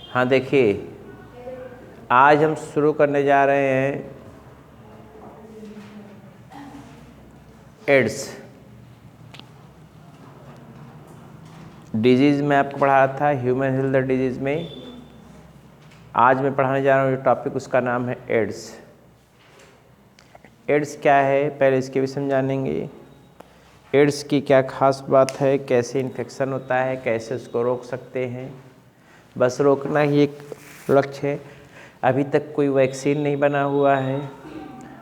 हाँ देखिए, आज हम शुरू करने जा रहे हैं एड्स। डिजीज़ में आपको पढ़ा रहा था ह्यूमन हेल्थ डिजीज़ में। आज मैं पढ़ाने जा रहा हूँ जो टॉपिक, उसका नाम है एड्स। एड्स क्या है, पहले इसके विषय में जानेंगे। एड्स की क्या खास बात है, कैसे इन्फेक्शन होता है, कैसे उसको रोक सकते हैं। बस रोकना ही एक लक्ष्य है। अभी तक कोई वैक्सीन नहीं बना हुआ है,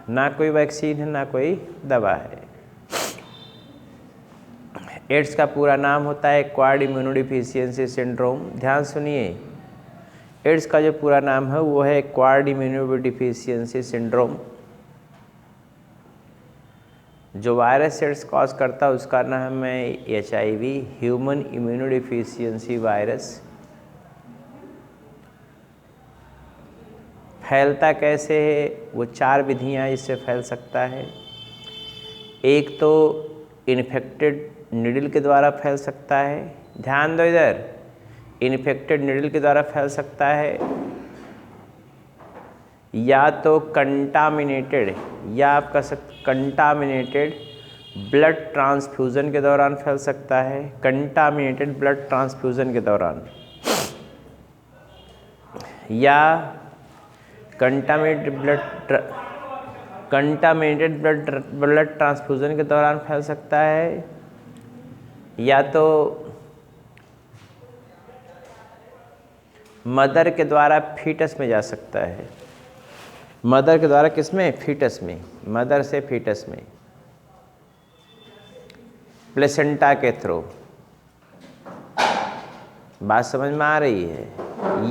ना कोई वैक्सीन है ना कोई दवा है। एड्स का पूरा नाम होता है एक्वायर्ड इम्यूनोडेफिशिएंसी सिंड्रोम। ध्यान सुनिए, एड्स का जो पूरा नाम है वो है एक्वायर्ड इम्यूनोडेफिशिएंसी सिंड्रोम। जो वायरस एड्स कॉज करता है उसका नाम है HIV, ह्यूमन इम्यूनोडेफिशिएंसी वायरस। फैलता कैसे है, वो 4 विधियाँ इससे फैल सकता है। एक तो इन्फेक्टेड नीडल के द्वारा फैल सकता है। ध्यान दो इधर, इन्फेक्टेड नीडल के द्वारा फैल सकता है, या तो कंटामिनेटेड, या आप कह सकते कंटामिनेटेड ब्लड ट्रांसफ्यूज़न के दौरान फैल सकता है। कंटामिनेटेड ब्लड ट्रांसफ्यूज़न के दौरान, या कंटामिनेटेड ब्लड ट्रांसफ्यूज़न के दौरान फैल सकता है, या तो मदर के द्वारा फीटस में जा सकता है। मदर के द्वारा किसमें? फीटस में। मदर से फीटस में, प्लेसेंटा के थ्रू। बात समझ में आ रही है?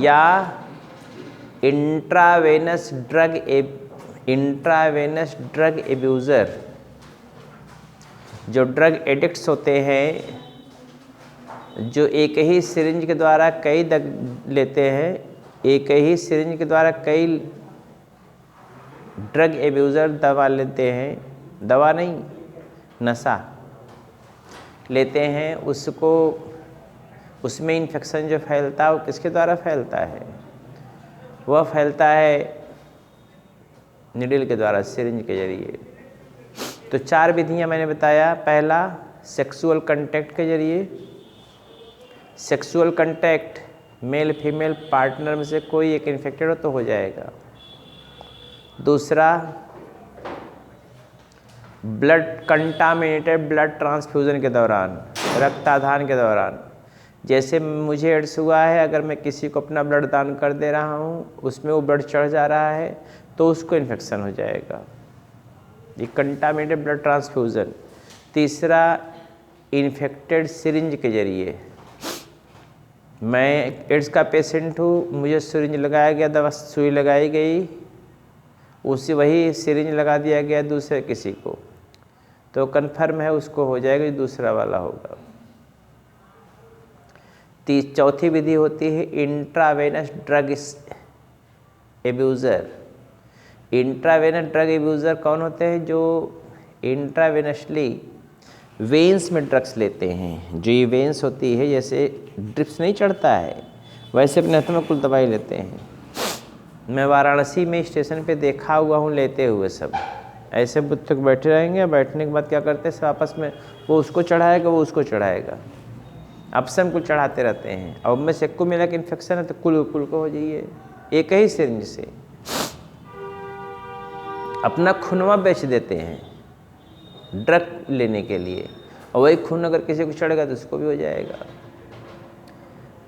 या इंट्रावेनस ड्रग एब्यूज़र, जो ड्रग एडिक्ट्स होते हैं, जो एक ही सिरिंज के द्वारा कई लेते हैं, एक ही सिरिंज के द्वारा कई ड्रग एब्यूज़र दवा लेते हैं, दवा नहीं नशा लेते हैं, उसको उसमें इन्फेक्शन जो फैलता है वो किसके द्वारा फैलता है? वह फैलता है निडल के द्वारा, सिरिंज के जरिए। तो 4 विधियां मैंने बताया। पहला, सेक्सुअल कांटेक्ट के जरिए। Sexual contact, male female partner में से कोई एक इन्फेक्टेड हो तो हो जाएगा। दूसरा, कंटामिनेटेड ब्लड ट्रांसफ्यूज़न के दौरान, रक्ताधान के दौरान। जैसे मुझे एड्स हुआ है, अगर मैं किसी को अपना ब्लड दान कर दे रहा हूँ, उसमें वो ब्लड चढ़ जा रहा है तो उसको इन्फेक्शन हो जाएगा, ये कंटामिनेटेड ब्लड ट्रांसफ्यूज़न। तीसरा, इन्फेक्टेड सिरिंज के जरिए। मैं एड्स का पेशेंट हूँ, मुझे सिरिंज लगाया गया, दवा सुई लगाई गई, उसी वही सिरिंज लगा दिया गया दूसरे किसी को, तो कन्फर्म है उसको हो जाएगा, जो दूसरा वाला होगा। चौथी विधि होती है intravenous drug abuser. Intravenous drug abuser कौन होते हैं? जो इंट्रावेनसली वेन्स में ड्रग्स लेते हैं। जो ये वेन्स होती है, जैसे ड्रिप्स नहीं चढ़ता है, वैसे अपने हाथ में कुल दवाई लेते हैं। मैं वाराणसी में स्टेशन पे देखा हुआ हूँ लेते हुए। सब ऐसे बुत तक बैठे रहेंगे, बैठने के बाद क्या करते हैं, सब आपस में, वो उसको चढ़ाएगा, वो उसको चढ़ाएगा, आपस में कुल चढ़ाते रहते हैं। अब में से को मिला कि इन्फेक्शन है तो कुल को हो जाइए, एक ही सिरिंज से अपना खूनवा बेच देते हैं ड्रग लेने के लिए, और वही खून अगर किसी को चढ़ेगा तो उसको भी हो जाएगा।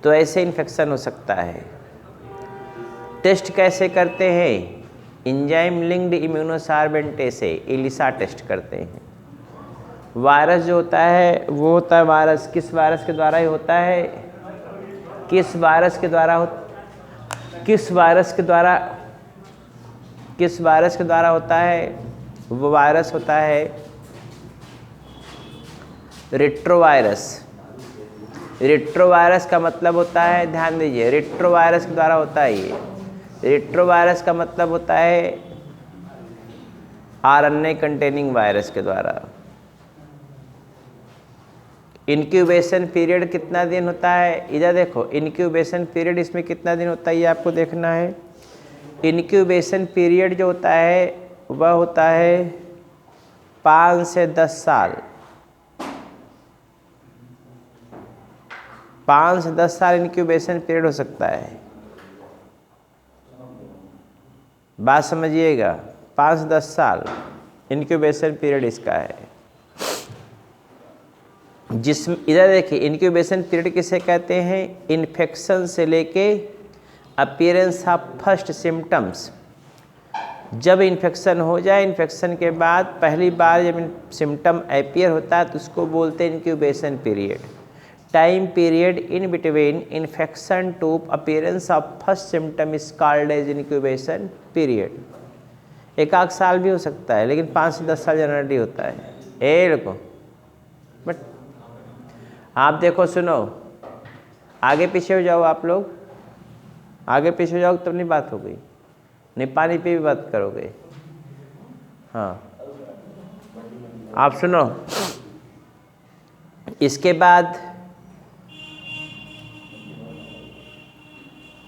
तो ऐसे इन्फेक्शन हो सकता है। टेस्ट कैसे करते हैं? एंजाइम लिंक्ड इम्यूनोसार्बेंटे से एलिसा टेस्ट करते हैं। वायरस जो होता है वो होता है वायरस, किस वायरस के द्वारा ही होता है? किस वायरस के द्वारा होता है? वो वायरस होता है रेट्रोवायरस। रेट्रोवायरस का मतलब होता है, ध्यान दीजिए, रेट्रोवायरस के द्वारा होता है ये। रेट्रोवायरस का मतलब होता है RNA कंटेनिंग वायरस के द्वारा। इंक्यूबेशन पीरियड कितना दिन होता है, इधर देखो इंक्यूबेशन पीरियड इसमें कितना दिन होता है ये आपको देखना है। इंक्यूबेशन पीरियड जो होता है वह होता है 5 से 10 साल। 5 से 10 साल इंक्यूबेशन पीरियड हो सकता है। बात समझिएगा, 5 से 10 साल इंक्यूबेशन पीरियड इसका है। जिसमें इधर देखिए इंक्यूबेशन पीरियड किसे कहते हैं, इन्फेक्शन से लेके अपीयरेंस ऑफ फर्स्ट सिम्टम्स। जब इन्फेक्शन हो जाए, इन्फेक्शन के बाद पहली बार जब सिम्टम अपीयर होता है तो उसको बोलते हैं incubation period. Time period in between infection to appearance of first symptom is called as incubation period. 1 साल भी हो सकता है, लेकिन 5 से 10 साल जनरली होता है। देखो बट आप देखो, सुनो, आगे पीछे हो जाओ, आप लोग आगे पीछे हो जाओ तब नहीं बात हो गई, नहीं पानी पे भी बात करोगे। हाँ आप सुनो, इसके बाद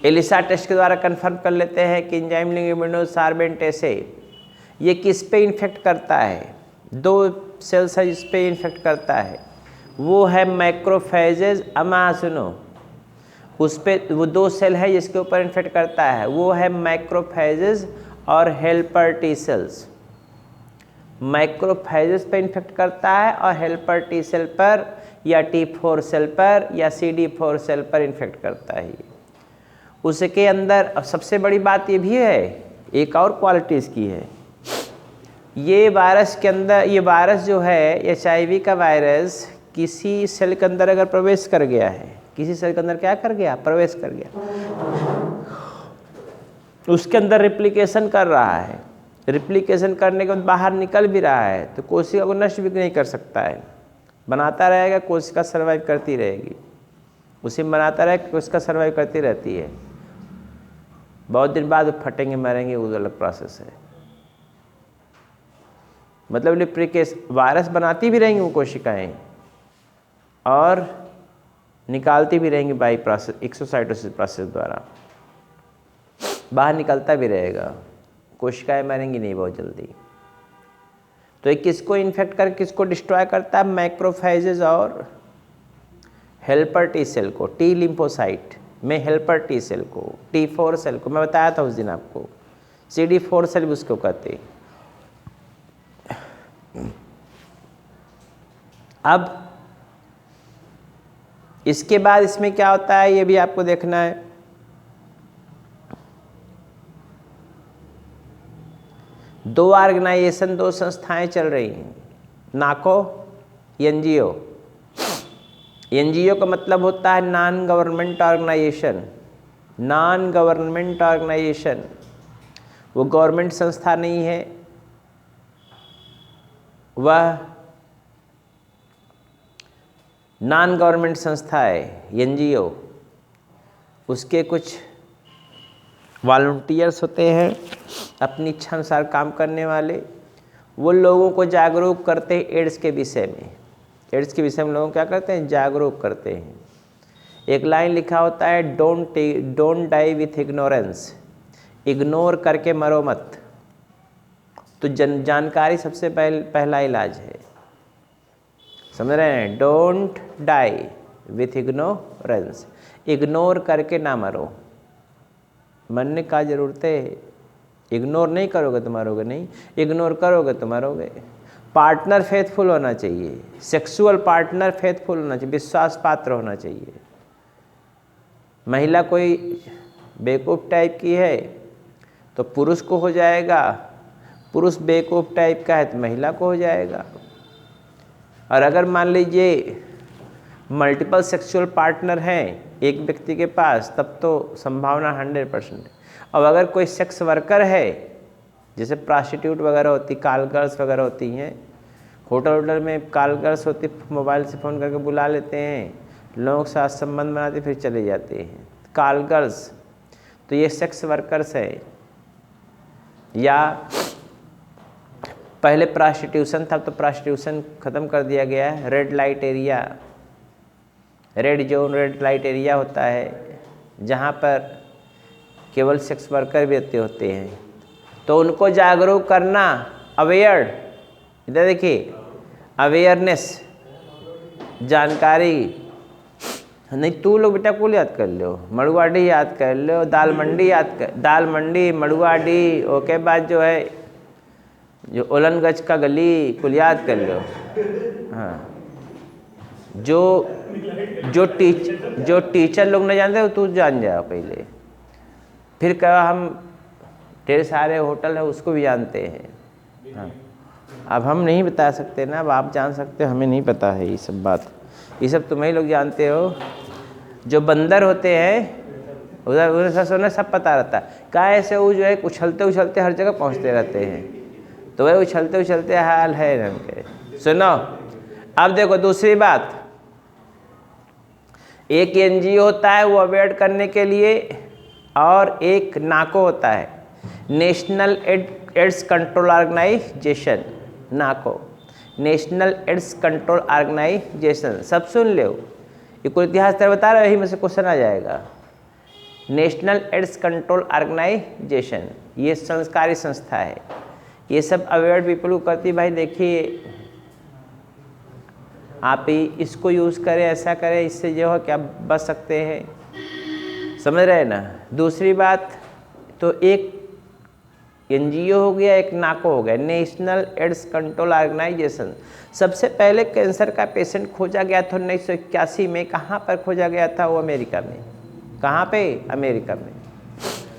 एलिसा टेस्ट के द्वारा कंफर्म कर लेते हैं कि एंजाइम लिग्नोसार्बेंटेसे ये किस पे इन्फेक्ट करता है। 2 सेल्स है जिस पे इन्फेक्ट करता है, वो है मैक्रोफेजेज। अमा सुनो, उस पे वो 2 सेल है जिसके ऊपर इन्फेक्ट करता है, वो है मैक्रोफेजेज और हेल्पर टी सेल्स। मैक्रोफेजेज पे इन्फेक्ट करता है और हेल्पर टी सेल पर या T4 सेल पर या CD4 सेल पर इन्फेक्ट करता है। उसके अंदर अब सबसे बड़ी बात ये भी है, एक और क्वालिटी इसकी है, ये वायरस के अंदर, ये वायरस जो है HIV का वायरस किसी सेल के अंदर अगर प्रवेश कर गया है, किसी सेल के अंदर क्या कर गया, प्रवेश कर गया, उसके अंदर रिप्लिकेशन कर रहा है। रिप्लिकेशन करने के बाद बाहर निकल भी रहा है तो कोशिका को नष्ट भी नहीं कर सकता है, बनाता रहेगा, कोशिका सर्वाइव करती रहेगी, उसे बनाता रहेगा, कोशिका सर्वाइव करती रहती है। बहुत दिन बाद वो फटेंगे, मरेंगे, वो अलग प्रोसेस है। मतलब रिप्लिकेशन, वायरस बनाती भी रहेंगी वो कोशिकाएं और निकालती भी रहेंगी बाई प्रोसेस, एक्सोसाइटोसिस प्रोसेस द्वारा बाहर निकलता भी रहेगा, कोशिकाएं मरेंगी नहीं बहुत जल्दी। तो ये किसको इन्फेक्ट कर, किसको डिस्ट्रॉय करता है, मैक्रोफेजेज और हेल्पर टी सेल को। टी लिम्फोसाइट में हेल्पर टी सेल को, T4 सेल को, मैं बताया था उस दिन आपको, CD4 सेल भी उसको कहते हैं। अब इसके बाद इसमें क्या होता है ये भी आपको देखना है। दो ऑर्गेनाइजेशन, 2 संस्थाएं चल रही हैं, नाको, NGO। NGO का मतलब होता है non government organization. Non government organization वो गवर्नमेंट संस्था नहीं है, वह नॉन गवर्नमेंट संस्था है NGO। उसके कुछ वॉलंटियर्स होते हैं अपनी इच्छा अनुसार काम करने वाले, वो लोगों को जागरूक करते हैं एड्स के विषय में। एड्स के विषय में लोगों क्या करते हैं, जागरूक करते हैं। एक लाइन लिखा होता है, don't die with ignorance, ignore करके मरो मत। तो जानकारी सबसे पहला इलाज है, समझ रहे हैं। Don't die with ignorance, ignore करके ना मरो। मरने का जरूरत है, इग्नोर नहीं करोगे तो मरोगे नहीं, इग्नोर करोगे तो मरोगे। पार्टनर फेथफुल होना चाहिए, सेक्सुअल पार्टनर फेथफुल होना चाहिए, विश्वास पात्र होना चाहिए। महिला कोई बेवकूफ़ टाइप की है तो पुरुष को हो जाएगा, पुरुष बेवकूफ़ टाइप का है तो महिला को हो जाएगा। और अगर मान लीजिए मल्टीपल सेक्सुअल पार्टनर हैं एक व्यक्ति के पास, तब तो संभावना 100%। अब अगर कोई सेक्स वर्कर है, जैसे प्रोस्टिट्यूट वगैरह होती, कॉल गर्ल्स वगैरह होती हैं, होटल में कॉल गर्ल्स होती, मोबाइल से फ़ोन करके बुला लेते हैं, लोगों के साथ संबंध बनाते फिर चले जाते हैं, कॉल गर्ल्स। तो ये सेक्स वर्कर्स हैं। या पहले प्रोस्टिट्यूशन था, तो प्रोस्टिट्यूशन ख़त्म कर दिया गया है, red light area red zone, red light area होता है जहाँ पर केवल सेक्स वर्कर भी होते हैं। तो उनको जागरूक करना, अवेयर, इधर देखिए, अवेयरनेस, जानकारी। नहीं तू लोग बेटा कुल याद कर लो, मड़ुआडी याद कर लो, दाल मंडी याद कर, दाल मंडी, मड़ुआडी, ओके बाद जो है जो ओलनगंज का गली कुल याद कर लो। हाँ, जो टीचर लोग नहीं जानते वो तू जान जाओ पहले, फिर कहा हम ढेर सारे होटल है उसको भी जानते हैं। हाँ, अब हम नहीं बता सकते ना, अब आप जान सकते हो, हमें नहीं पता है ये सब बात, ये सब तुम्हें लोग जानते हो। जो बंदर होते हैं उधर उन्हें सब पता रहता है, क्या ऐसे वो जो है उछलते उछलते हर जगह पहुंचते रहते हैं, तो वह उछलते उछलते हाल है इनके। सुनो अब देखो दूसरी बात, एक एनजीओ होता है वो अवेयर करने के लिए, और एक नाको होता है, नेशनल एड्स कंट्रोल ऑर्गेनाइजेशन, नाको, नेशनल एड्स कंट्रोल ऑर्गेनाइजेशन। सब सुन लो, ये कोई इतिहास तरह बता रहे हो, यही में से क्वेश्चन आ जाएगा। नेशनल एड्स कंट्रोल ऑर्गेनाइजेशन ये संस्कारी संस्था है, ये सब अवेयर पीपल को करती। भाई देखिए आप ही इसको यूज़ करें, ऐसा करें, इससे जो है क्या बच सकते हैं, समझ रहे हैं ना। दूसरी बात तो एक एनजीओ हो गया, एक नाको हो गया, नेशनल एड्स कंट्रोल ऑर्गेनाइजेशन। सबसे पहले कैंसर का पेशेंट खोजा गया था 1981 में, कहाँ पर खोजा गया था वो अमेरिका में। कहाँ पे? अमेरिका में।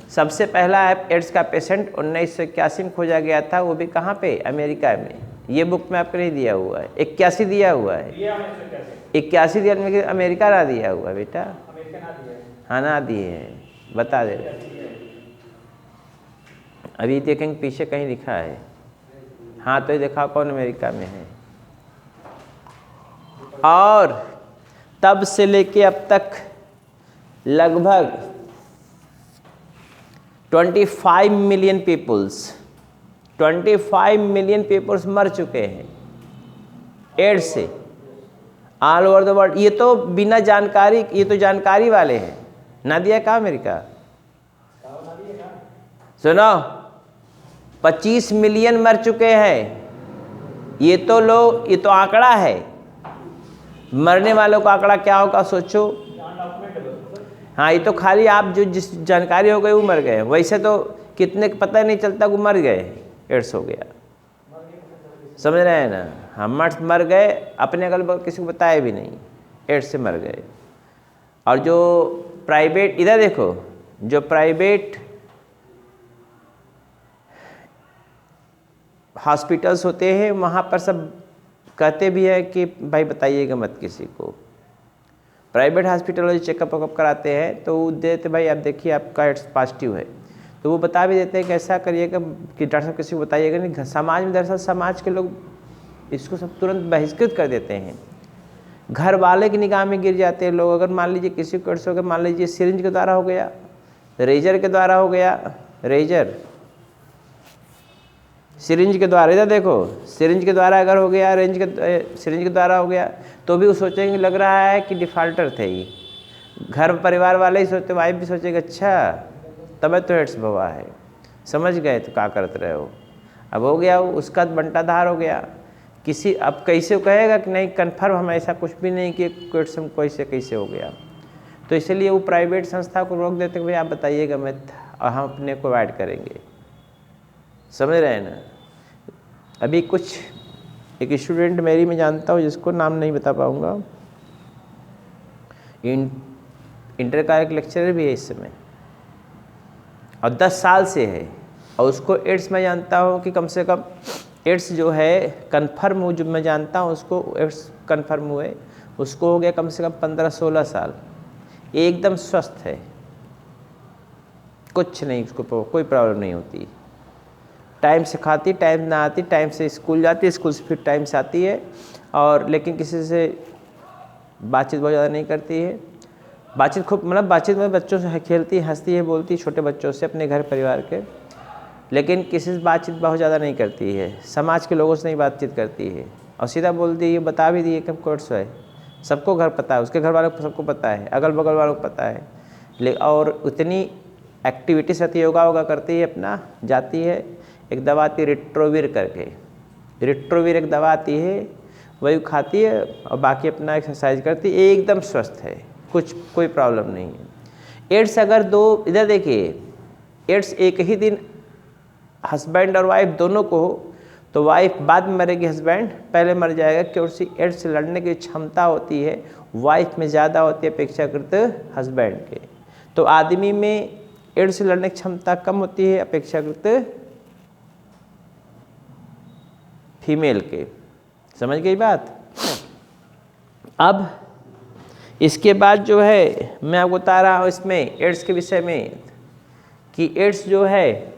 सबसे पहला एड्स का पेशेंट 1981 में खोजा गया था, वो भी कहाँ पे? अमेरिका में। ये बुक में आपको नहीं दिया हुआ है, 81 दिया हुआ है, 81 दिया, अमेरिका ना दिया हुआ है बेटा। हाँ ना दिए हैं, बता दे रहे अभी देखेंगे पीछे कहीं लिखा है। हाँ तो ये देखा कौन अमेरिका में है। और तब से लेके अब तक लगभग 25 मिलियन पीपल्स मर चुके हैं एड्स से ऑल ओवर द वर्ल्ड। ये तो बिना जानकारी, ये तो जानकारी वाले हैं। ना दिया कहाँ अमेरिका? सुनो 25 मिलियन मर चुके हैं। ये तो लोग, ये तो आंकड़ा है, मरने वालों का आंकड़ा क्या होगा सोचो। हाँ ये तो खाली आप जो जिस जानकारी हो गई वो मर गए, वैसे तो कितने पता नहीं चलता वो मर गए, एड्स हो गया, समझ रहे हैं ना। हम मर गए, अपने अगल बगल किसी को बताया भी नहीं, एड्स से मर गए। और जो प्राइवेट, इधर देखो, जो प्राइवेट हॉस्पिटल्स होते हैं वहाँ पर सब कहते भी है कि भाई बताइएगा मत किसी को। प्राइवेट हॉस्पिटल में चेकअप वकअप कराते हैं तो वो देते भाई आप देखिए आपका एड्स पॉजिटिव है, तो वो बता भी देते हैं कि ऐसा करिएगा कि डॉक्टर साहब किसी को बताइएगा नहीं। समाज में दरअसल समाज के लोग इसको सब तुरंत बहिष्कृत कर देते हैं, घर वाले की निगाह में गिर जाते हैं लोग। अगर मान लीजिए किसी को एड्स हो गया, मान लीजिए सिरिंज के द्वारा हो गया, रेजर के द्वारा हो गया, रेजर सिरिंज के द्वारा, इधर देखो सिरिंज के द्वारा अगर हो गया, सिरिंज के द्वारा हो गया तो भी वो सोचेंगे लग रहा है कि डिफ़ाल्टर थे ये, घर परिवार वाले ही सोचते, वाइफ भी सोचेगा अच्छा तब तो एड्स हुआ है, समझ गए तो क्या करते रहे हो। अब हो गया वो, उसका बंटाधार हो गया। किसी अब कैसे कहेगा कि नहीं कन्फर्म हम ऐसा कुछ भी नहीं कि एड्स हमको कैसे हो गया। तो इसलिए वो प्राइवेट संस्था को रोक देते कि भाई आप बताइएगा मत और हम अपने को अवॉइड करेंगे, समझ रहे हैं ना। अभी कुछ एक स्टूडेंट मेरी मैं जानता हूँ जिसको नाम नहीं बता पाऊँगा, इंटर का एक लेक्चरर भी है इस समय और 10 साल से है, और उसको एड्स मैं जानता हूँ कि कम से कम एड्स जो है कन्फर्म हो, जो मैं जानता हूँ उसको एड्स कन्फर्म हुए, उसको हो गया कम से कम 15-16 साल, एकदम स्वस्थ है, कुछ नहीं, उसको कोई प्रॉब्लम नहीं होती, टाइम से खाती, टाइम ना आती, टाइम से स्कूल जाती, स्कूल से फिर टाइम से आती है, और लेकिन किसी से बातचीत बहुत ज़्यादा नहीं करती है। बातचीत खूब, मतलब बातचीत में बच्चों से खेलती, हंसती है, बोलती, छोटे बच्चों से, अपने घर परिवार के, लेकिन किसी से बातचीत बहुत ज़्यादा नहीं करती है, समाज के लोगों से नहीं बातचीत करती है, और सीधा बोलती है, बता भी दिए कि हमको एड्स है, सबको घर पता है, उसके घर वालों को सबको पता है, अगल बगल वालों को पता है। और उतनी एक्टिविटीज रहती है, योगा वोगा करती है, अपना जाती है। एक दवा आती है रिट्रोविर करके, रिट्रोविर एक दवा आती है, वही खाती है और बाकी अपना एक्सरसाइज करती है, एकदम स्वस्थ है, कुछ कोई प्रॉब्लम नहीं है। एड्स अगर दो, इधर देखिए, एड्स एक ही दिन हस्बैंड और वाइफ दोनों को हो तो वाइफ बाद में मरेगी, हस्बैंड पहले मर जाएगा, क्योंकि एड्स से लड़ने की क्षमता होती है वाइफ में ज़्यादा होती है अपेक्षाकृत हस्बैंड के। तो आदमी में एड्स से लड़ने की क्षमता कम होती है अपेक्षाकृत फीमेल के। समझ गई बात? अब इसके बाद जो है मैं आपको बता रहा हूँ इसमें एड्स के विषय में कि एड्स जो है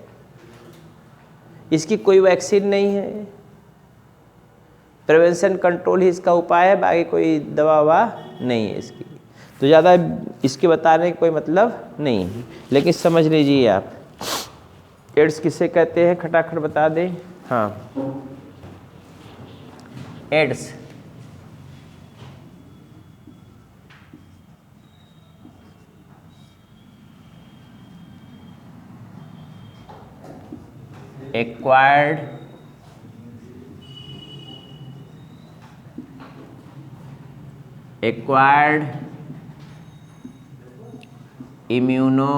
इसकी कोई वैक्सीन नहीं है, प्रिवेंशन कंट्रोल ही इसका उपाय है, बाकी कोई दवा ववा नहीं है इसकी। तो ज़्यादा इसके बताने का कोई मतलब नहीं है, लेकिन समझ लीजिए आप एड्स किसे कहते हैं, खटाखट बता दें। हाँ, ads acquired immuno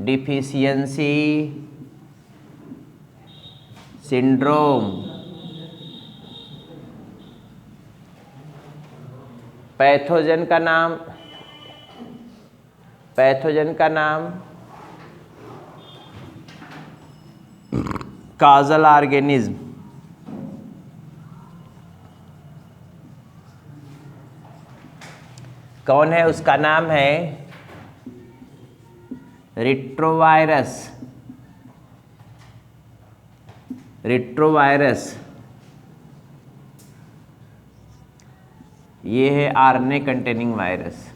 deficiency syndrome. Pathogen का नाम काजल ऑर्गेनिज्म। कौन है? उसका नाम है रिट्रोवायरस। ये है RNA containing virus.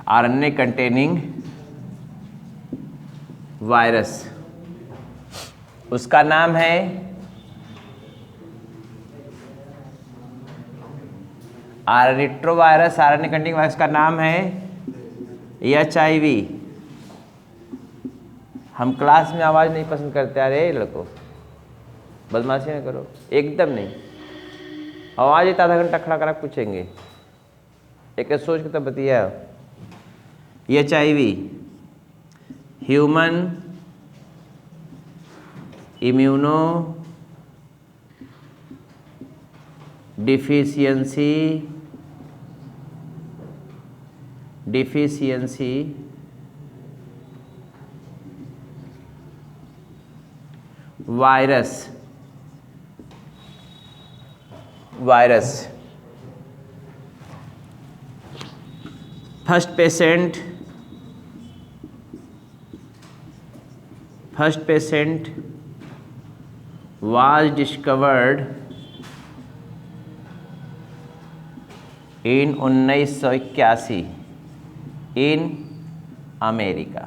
RNA containing virus, उसका नाम है रिट्रोवायरस। आरएनए कंटेनिंग वायरस का नाम है HIV। हम क्लास में आवाज़ नहीं पसंद करते। अरे लड़को, बदमाशी ना करो, एकदम नहीं। आवाज़ एक आधा घंटा खड़ा करा पूछेंगे, एक सोच के तब बतिया। HIV human immuno deficiency virus. First patient was discovered in 1981 in America.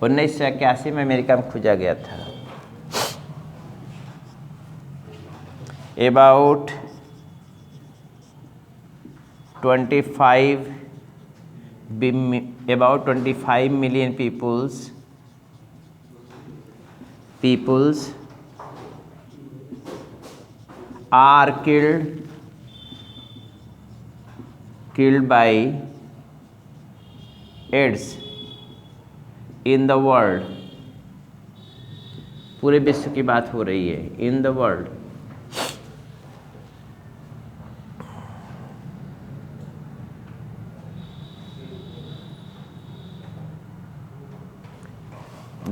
1981 में अमेरिका में खोजा गया था। About 25 million peoples are killed by AIDS in the world। पूरे विश्व की बात हो रही है, in the world.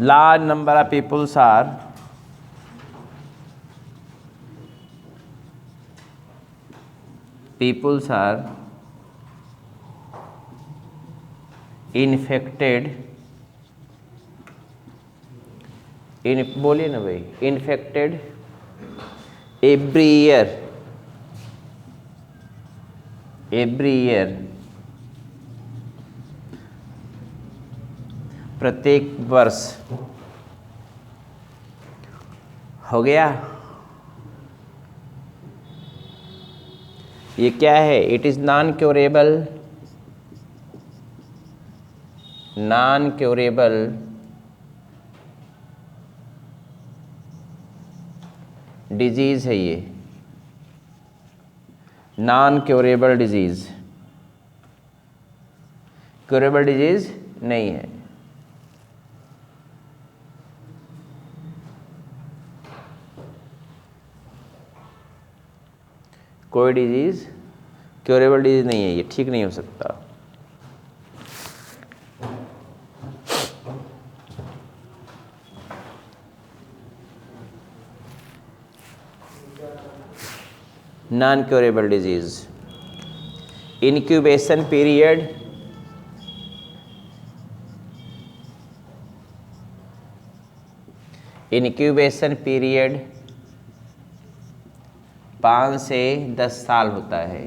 large number of peoples are infected बोलिए ना भाई, infected every year प्रत्येक वर्ष हो गया। ये क्या है? It is non curable disease है ये, non curable disease, curable disease नहीं है। कोई डिजीज क्योरेबल डिजीज नहीं है, ये ठीक नहीं हो सकता। Non curable disease. Incubation period incubation period 5 से 10 साल होता है।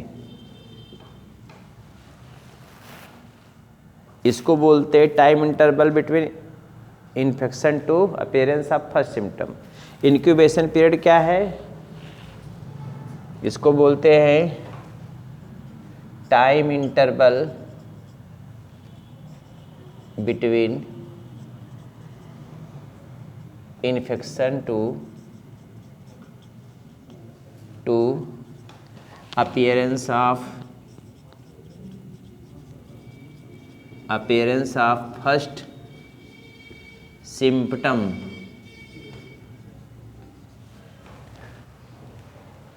इसको बोलते हैं time interval between infection to appearance of first symptom. Incubation period क्या है? इसको बोलते हैं time interval between infection to appearance of first symptom.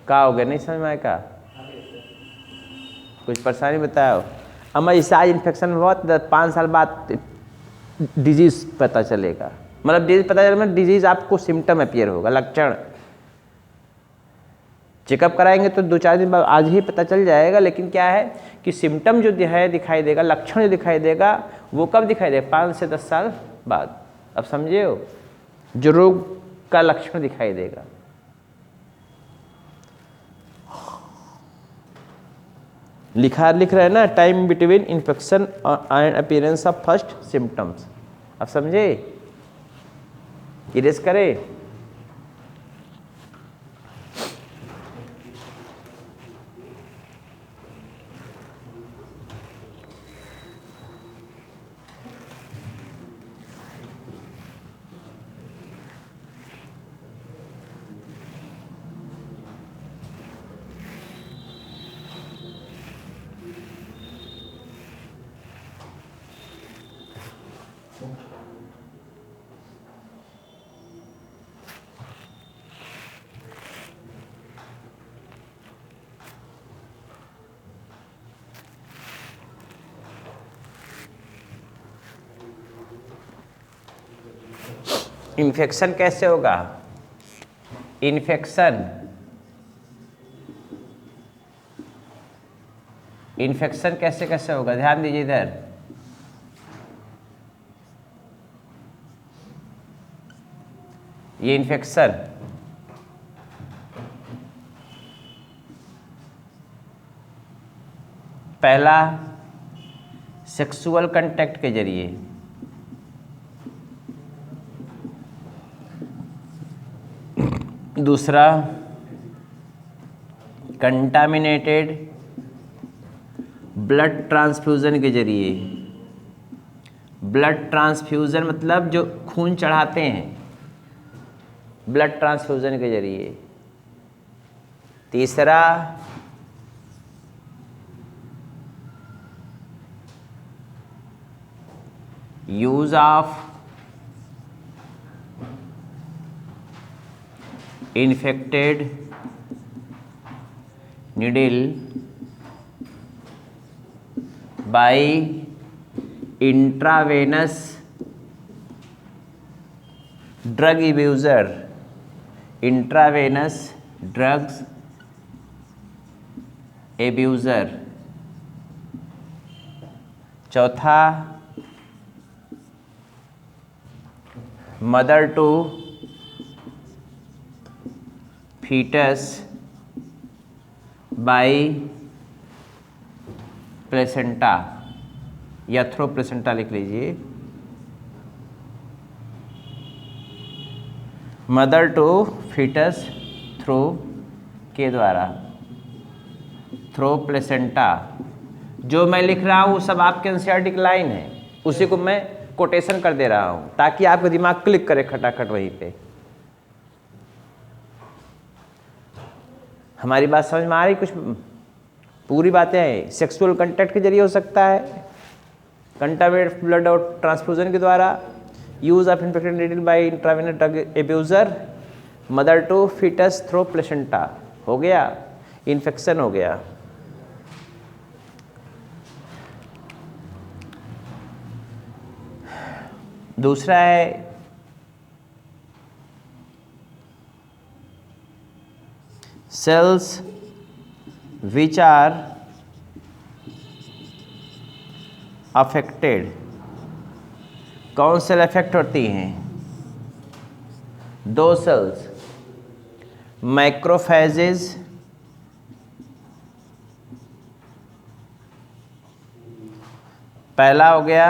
का हो गया? नहीं समझ में आया? का कुछ परेशानी बताओ। अम्मा इस आज इन्फेक्शन में बहुत 5 साल बाद डिजीज पता चलेगा, मतलब डिजीज पता चलेगा, डिजीज आपको सिम्टम अपीयर होगा, लक्षण। चेकअप कराएंगे तो 2-4 दिन बाद आज ही पता चल जाएगा, लेकिन क्या है कि सिम्टम जो है दिखाई देगा, लक्षण जो दिखाई देगा वो कब दिखाई देगा? 5 से 10 साल बाद। अब समझे हो? जो रोग का लक्षण दिखाई देगा। लिख रहे हैं ना, time between infection and appearance of first symptoms. अब समझे? इरेज करें। इन्फेक्शन कैसे होगा? इन्फेक्शन कैसे कैसे होगा? ध्यान दीजिए इधर। ये इन्फेक्शन पहला सेक्सुअल कांटेक्ट के जरिए, दूसरा कंटामिनेटेड ब्लड ट्रांसफ्यूज़न के जरिए। ब्लड ट्रांसफ्यूज़न मतलब जो खून चढ़ाते हैं, ब्लड ट्रांसफ्यूज़न के जरिए। तीसरा use of infected needle by intravenous drug abuser. Intravenous drugs abuser. चौथा mother to foetus by placenta या थ्रो प्लेसेंटा लिख लीजिए। मदर टू फीटस थ्रू के द्वारा, थ्रू प्लेसेंटा। जो मैं लिख रहा हूँ वो सब आपके एनसीईआरटी की लाइन है, उसी को मैं कोटेशन कर दे रहा हूँ ताकि आपका दिमाग क्लिक करे खटाखट वहीं पे। हमारी बात समझ में आ रही? कुछ पूरी बातें हैं। सेक्सुअल कंटैक्ट के जरिए हो सकता है, कंटामिनेटेड ब्लड और ट्रांसफ्यूजन के द्वारा, use of infected needle by intravenous drug abuser, mother to foetus through placenta. हो गया, इन्फेक्शन हो गया। दूसरा है cells which are affected। कौन सेल अफेक्ट होती हैं? दो सेल्स, मैक्रोफेजेस पहला हो गया,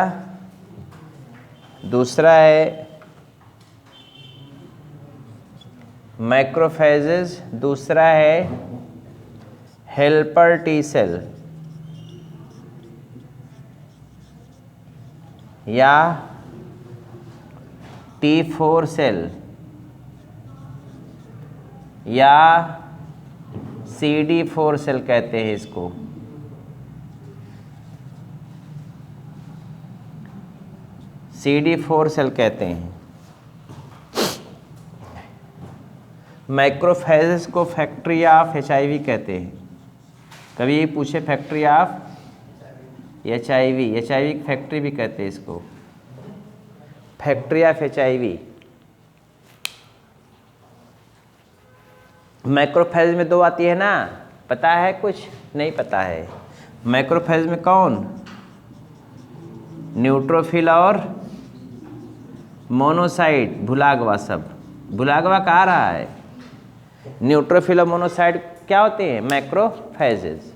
दूसरा है मैक्रोफेजेस, दूसरा है हेल्पर टी सेल या T4 सेल या CD4 सेल कहते हैं इसको। CD4 सेल कहते हैं। मैक्रोफेजेस को फैक्ट्री ऑफ HIV कहते हैं। कभी पूछे फैक्ट्री ऑफ HIV की फैक्ट्री भी कहते हैं इसको, फैक्ट्री ऑफ HIV। मैक्रोफेज में दो आती है ना, पता है? कुछ नहीं पता है। मैक्रोफेज में कौन? न्यूट्रोफिल और मोनोसाइट। भुलागवा, सब भुलागवा कहा रहा है। न्यूट्रोफिल और मोनोसाइट क्या होते हैं? मैक्रोफेजेस।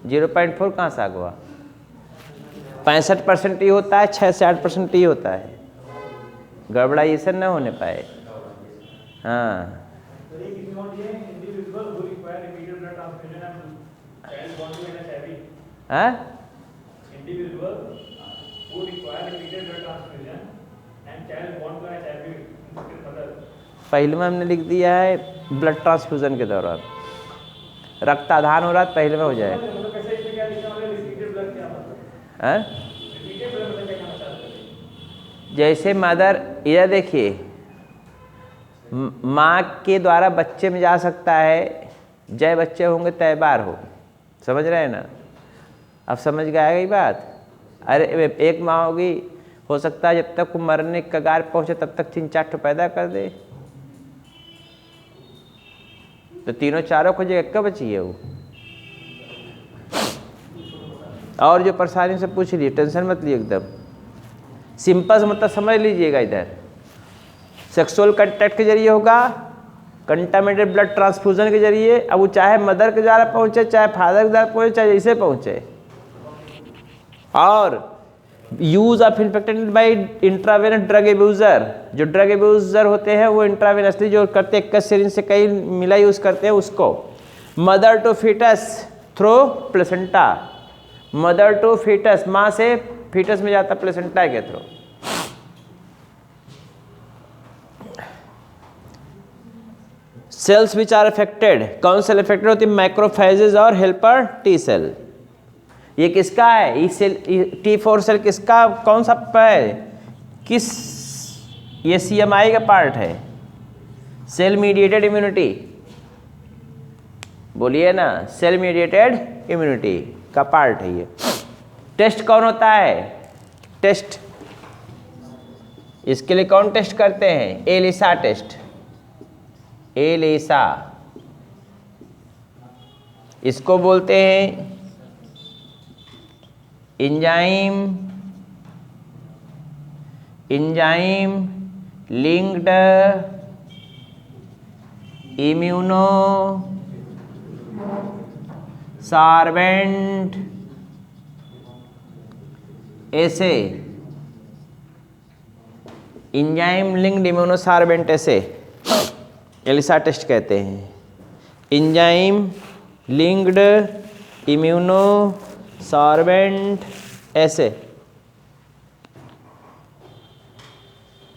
0.4 कहाँ से आ गया? 65% ही होता है, 6 से 8% ही होता है। गड़बड़ाइजेशन न होने पाए। हाँ, पहले में हमने लिख दिया है ब्लड ट्रांसफ्यूजन के दौरान रक्ताधान हो रहा है, पहले में हो जाए। जैसे मदर, इधर देखिए, माँ के द्वारा बच्चे में जा सकता है, जय बच्चे होंगे तय बार हो। समझ रहे हैं ना? अब समझ गए आएगा ये बात? अरे एक माँ होगी, हो सकता है जब तक वो मरने के कगार पहुँचे तब तक 3-4 ठो पैदा कर दे, तो तीनों चारों को जगह कब बची है वो। और जो परेशानी से पूछ लीजिए, टेंशन मत लीजिए, एकदम सिंपल से मतलब समझ लीजिएगा। इधर सेक्सुअल कंटैक्ट के जरिए होगा, कंटामिनेटेड ब्लड ट्रांसफ्यूजन के जरिए। अब वो चाहे मदर के द्वारा पहुँचे, चाहे फादर के द्वारा पहुँचे, चाहे जैसे पहुँचे। और use of infected by intravenous drug abuser. जो ड्रग एब्यूजर होते हैं वो इंट्रावेनसली जो करते हैं, एक सिरिंज से कई मिला यूज करते हैं उसको। Mother to foetus through placenta. Mother to foetus, माँ से फीटस में जाता प्लेसेंटा के थ्रू। सेल्स विच आर अफेक्टेड, कौन सेल अफेक्टेड होती है? मैक्रोफेजेस और हेल्पर टी सेल। ये किसका है? T4 सेल किसका, कौन सा है? किस, ये CMI का पार्ट है, सेल मीडिएटेड इम्यूनिटी। बोलिए ना, सेल मीडिएटेड इम्यूनिटी का पार्ट है ये। टेस्ट कौन होता है? टेस्ट, इसके लिए कौन टेस्ट करते हैं? Elisa test. एलिसा इसको बोलते हैं इंजाइम लिंक्ड इम्यूनो सार्वेंट एसे। इंजाइम लिंक्ड इम्यूनोसार्बेंट ऐसे एलिसा टेस्ट कहते हैं। इंजाइम लिंक्ड इम्यूनोसार्बेंट ऐसे,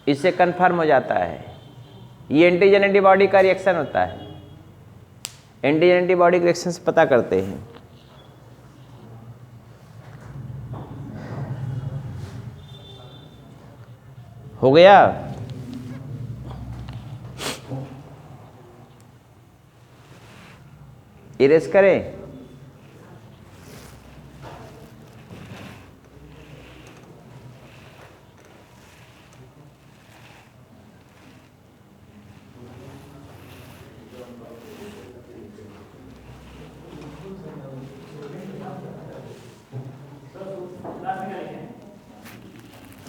इससे कंफर्म हो जाता है ये एंटीजन एंटीबॉडी का रिएक्शन होता है। एंटीजन एंटीबॉडी के रिएक्शन से पता करते हैं। हो गया। इरेज करें।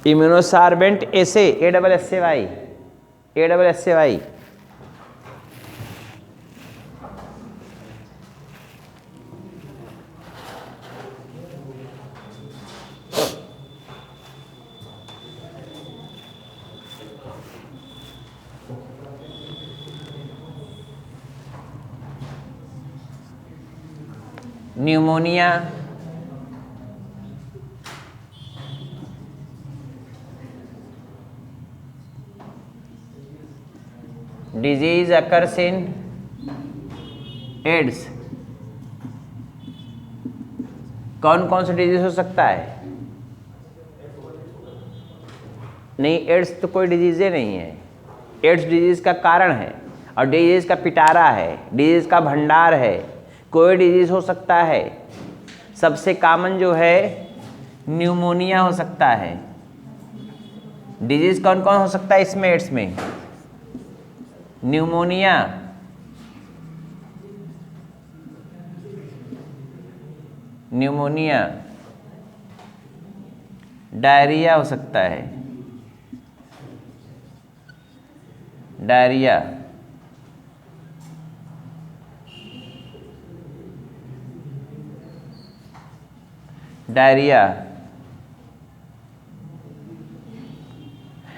इम्यूनोसार्बेंट ऐसे ASSAY pneumonia, disease occurs in AIDS. कौन कौन सा डिजीज हो सकता है? नहीं, एड्स तो कोई डिजीज नहीं है। एड्स डिजीज का कारण है और डिजीज का पिटारा है, डिजीज का भंडार है। कोई डिजीज हो सकता है। सबसे कॉमन जो है न्यूमोनिया हो सकता है। डिजीज कौन कौन हो सकता है इसमें? एड्स में न्यूमोनिया, डायरिया हो सकता है, डायरिया,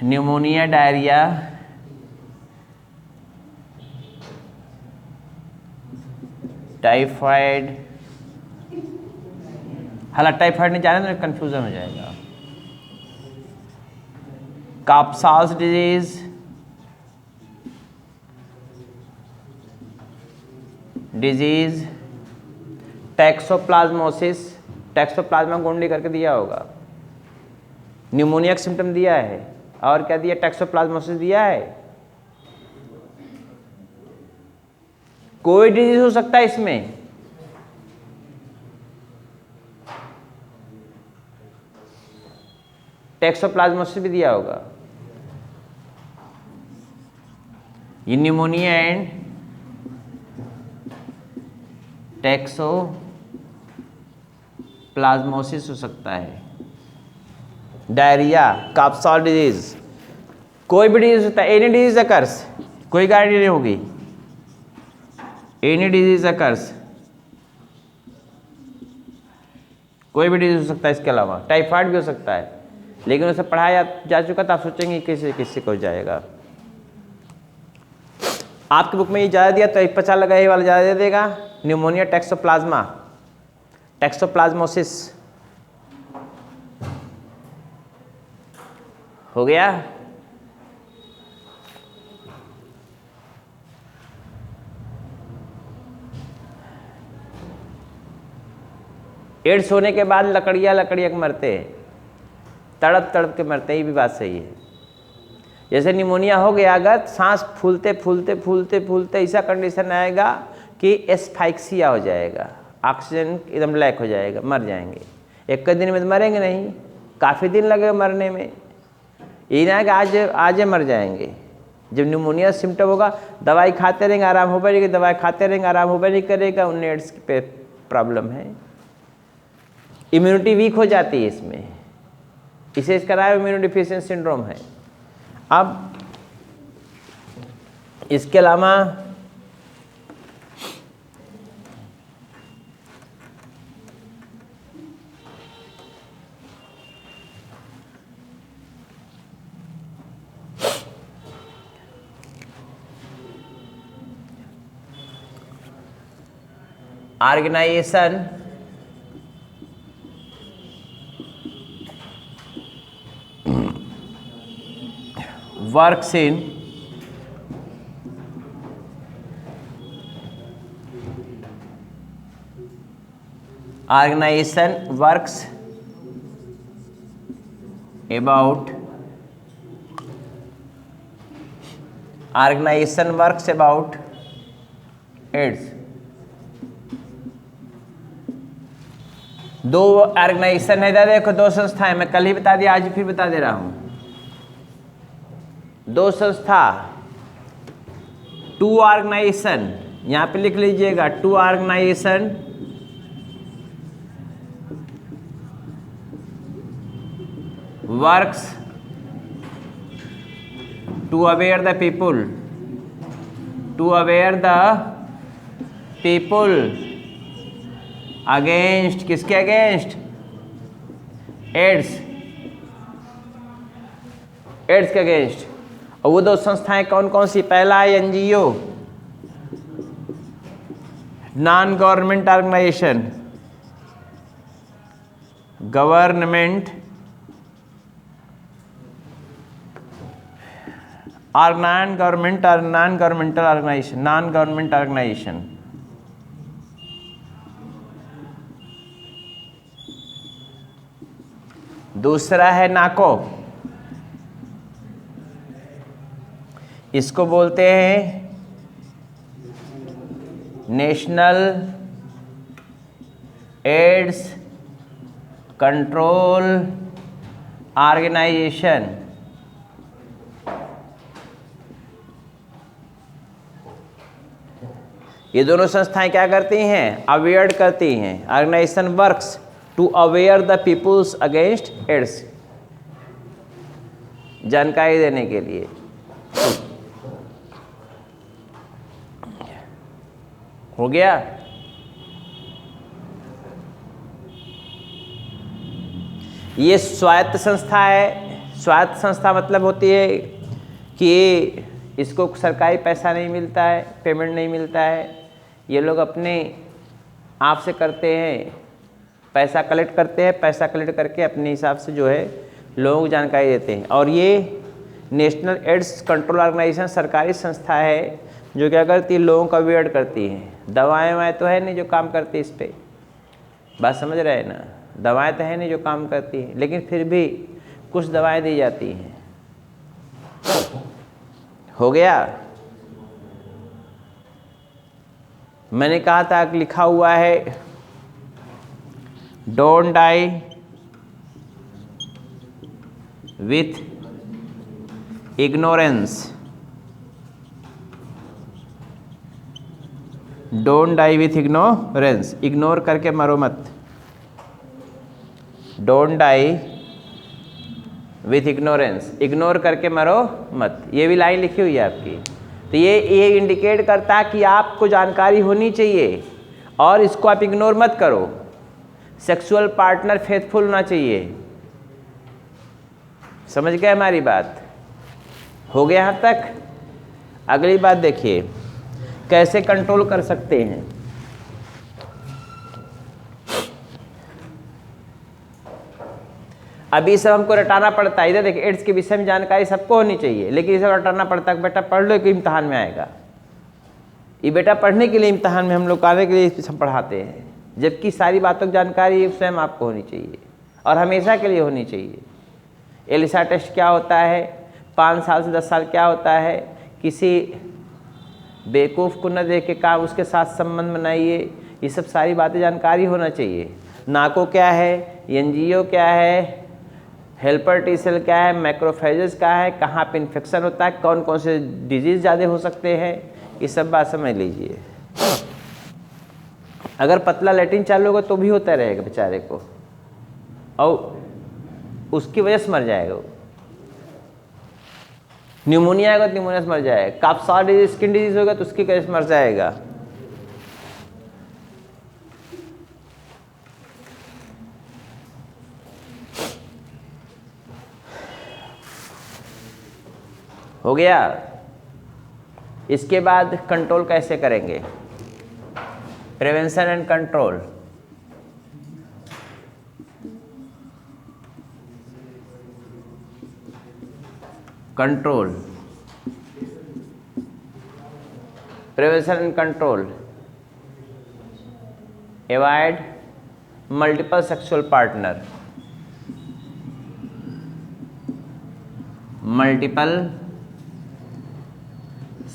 न्यूमोनिया, डायरिया, टाइफाइड। हालांकि टाइफाइड नहीं जाने तो कंफ्यूजन हो जाएगा। काप्साल्स डिजीज, टैक्सोप्लाज्मोसिस, टैक्सोप्लाज्मा गोंडी करके दिया होगा। न्यूमोनिया का सिम्टम दिया है और क्या दिया? टैक्सोप्लाज्मोसिस दिया है। कोई डिजीज हो सकता है इसमें। टैक्सोप्लाज्मोसिस भी दिया होगा। ये न्यूमोनिया एंड टैक्सोप्लाज्मोसिस हो सकता है। डायरिया, काप्साल डिजीज, कोई भी डिजीज होता है। एनी डिजीज अकर्स, कोई गारंटी नहीं होगी। एनी डिजीज अकर्स, कोई भी डिजीज हो सकता है। इसके अलावा टाइफाइड भी हो सकता है, लेकिन उसे पढ़ाया जा चुका था। आप सोचेंगे किसी किसी को जाएगा। आपकी बुक में ये ज़्यादा दिया तो एक पचा लगा, ये वाला ज़्यादा दे देगा। न्यूमोनिया, टैक्सोप्लाज्मा, टैक्सोप्लाज्मोसिस हो गया। एड्स होने के बाद लकड़िया के मरते हैं, तड़प तड़प के मरते हैं। ये भी बात सही है। जैसे निमोनिया हो गया, अगर सांस फूलते फूलते फूलते फूलते ऐसा कंडीशन आएगा कि एस्फाइक्सिया हो जाएगा, ऑक्सीजन एकदम लैक हो जाएगा, मर जाएंगे। एक दिन में तो मरेंगे नहीं, काफ़ी दिन लगेगा मरने में। ये ना कि आज मर जाएंगे। जब न्यूमोनिया सिम्टम होगा, दवाई खाते रहेंगे आराम हो पाएगी, दवाई खाते रहेंगे आराम हो नहीं करेगा, उन्हें एड्स पे प्रॉब्लम है। इम्यूनिटी वीक हो जाती है इसमें, इसे इसका नाम इम्यूनो डिफिशिएंसी सिंड्रोम है। अब इसके अलावा organization works in organization works about AIDS। दो ऑर्गेनाइजेशन है, देखो दो संस्थाएं, मैं कल ही बता दिया, आज फिर बता दे रहा हूं। दो संस्था, टू ऑर्गेनाइजेशन, यहां पे लिख लीजिएगा, two organization works to aware the people against, किसके अगेंस्ट? एड्स के अगेंस्ट। और वो दो संस्थाएं कौन कौन सी? पहला है NGO, non government organization, government और नॉन गवर्नमेंटल ऑर्गेनाइजेशन। दूसरा है नाको, इसको बोलते हैं नेशनल एड्स कंट्रोल ऑर्गेनाइजेशन। ये दोनों संस्थाएं क्या करती हैं? अवेयर करती हैं। Organization works to aware the peoples against AIDS, जानकारी देने के लिए। हो गया? ये स्वायत्त संस्था है। स्वायत्त संस्था मतलब होती है कि इसको सरकारी पैसा नहीं मिलता है, पेमेंट नहीं मिलता है, ये लोग अपने आप से करते हैं, पैसा कलेक्ट करते हैं, पैसा कलेक्ट करके अपने हिसाब से जो है लोगों को जानकारी देते हैं। और ये नेशनल एड्स कंट्रोल ऑर्गेनाइजेशन सरकारी संस्था है जो क्या करती है? लोगों का अवेयर करती है। दवाएं तो है नहीं जो काम करती है इस पर, बात समझ रहे हैं ना? दवाएं तो है नहीं जो काम करती हैं, लेकिन फिर भी कुछ दवाएं दी जाती हैं। हो गया? मैंने कहा था कि लिखा हुआ है don't die with ignorance, don't die with ignorance, ignore करके मरो मत। Don't die with ignorance, ignore करके मरो मत। ये भी लाइन लिखी हुई है आपकी। तो ये इंडिकेट करता है कि आपको जानकारी होनी चाहिए और इसको आप इग्नोर मत करो। सेक्सुअल पार्टनर फेथफुल होना चाहिए। समझ गए हमारी बात? हो गया यहाँ तक? अगली बात देखिए, कैसे कंट्रोल कर सकते हैं। अभी सब हमको रटाना पड़ता है। इधर देखिए, एड्स के विषय में जानकारी सबको होनी चाहिए, लेकिन इसे रटाना पड़ता है। बेटा पढ़ लो कि इम्तहान में आएगा। ये बेटा पढ़ने के लिए, इम्तहान में हम लोग आने के लिए हम पढ़ाते हैं, जबकि सारी बातों की जानकारी स्वयं आपको होनी चाहिए और हमेशा के लिए होनी चाहिए। एलिसा टेस्ट क्या होता है, 5 साल से 10 साल क्या होता है, किसी बेवकूफ़ को न देख के काम उसके साथ संबंध बनाइए, ये सब सारी बातें जानकारी होना चाहिए। नाको क्या है, एनजीओ क्या है, हेल्पर टी सेल क्या है, मैक्रोफेजेस क्या है, कहाँ पे इन्फेक्शन होता है, कौन कौन से डिजीज़ ज़्यादा हो सकते हैं, ये सब बात समझ लीजिए। अगर पतला लैट्रिन चालू होगा तो भी होता रहेगा बेचारे को, और उसकी वजह से मर जाएगा वो। न्यूमोनिया आएगा तो न्यूमोनिया से मर जाएगा। काप्सा डिजीज, स्किन डिजीज होगा तो उसकी वजह से मर जाएगा। हो गया? इसके बाद कंट्रोल कैसे करेंगे? Prevention and control, control, prevention and control, avoid multiple sexual partner, multiple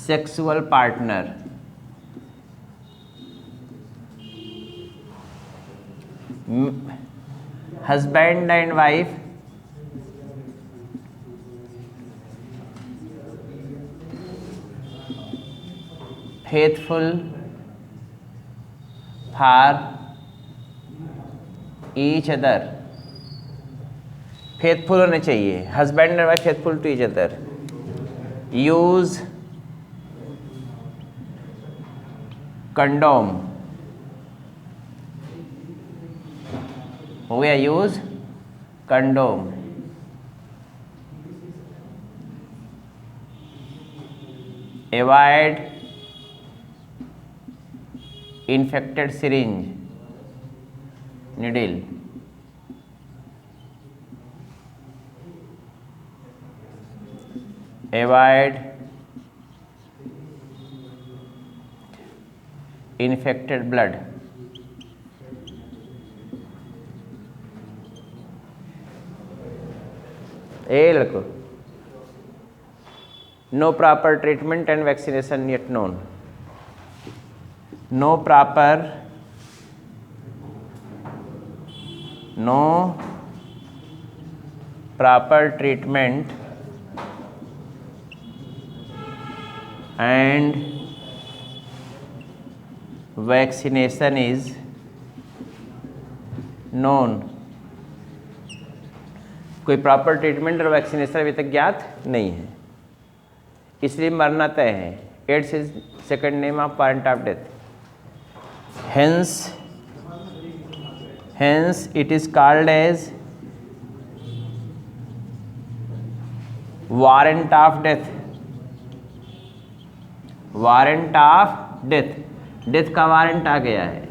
sexual partner, husband and wife faithful for each other, faithful होने चाहिए, husband and wife faithful to each other, use condom, हो गया use condom, avoid infected syringe, needle, avoid infected blood, लड़को, no proper treatment and vaccination yet known, no proper treatment and vaccination is known, कोई proper treatment और vaccination अभी तक ज्ञात नहीं है, इसलिए मरना तय है। AIDS is second name of warrant of death, hence it is called as warrant of death, warrant of death, death का वारंट आ गया है,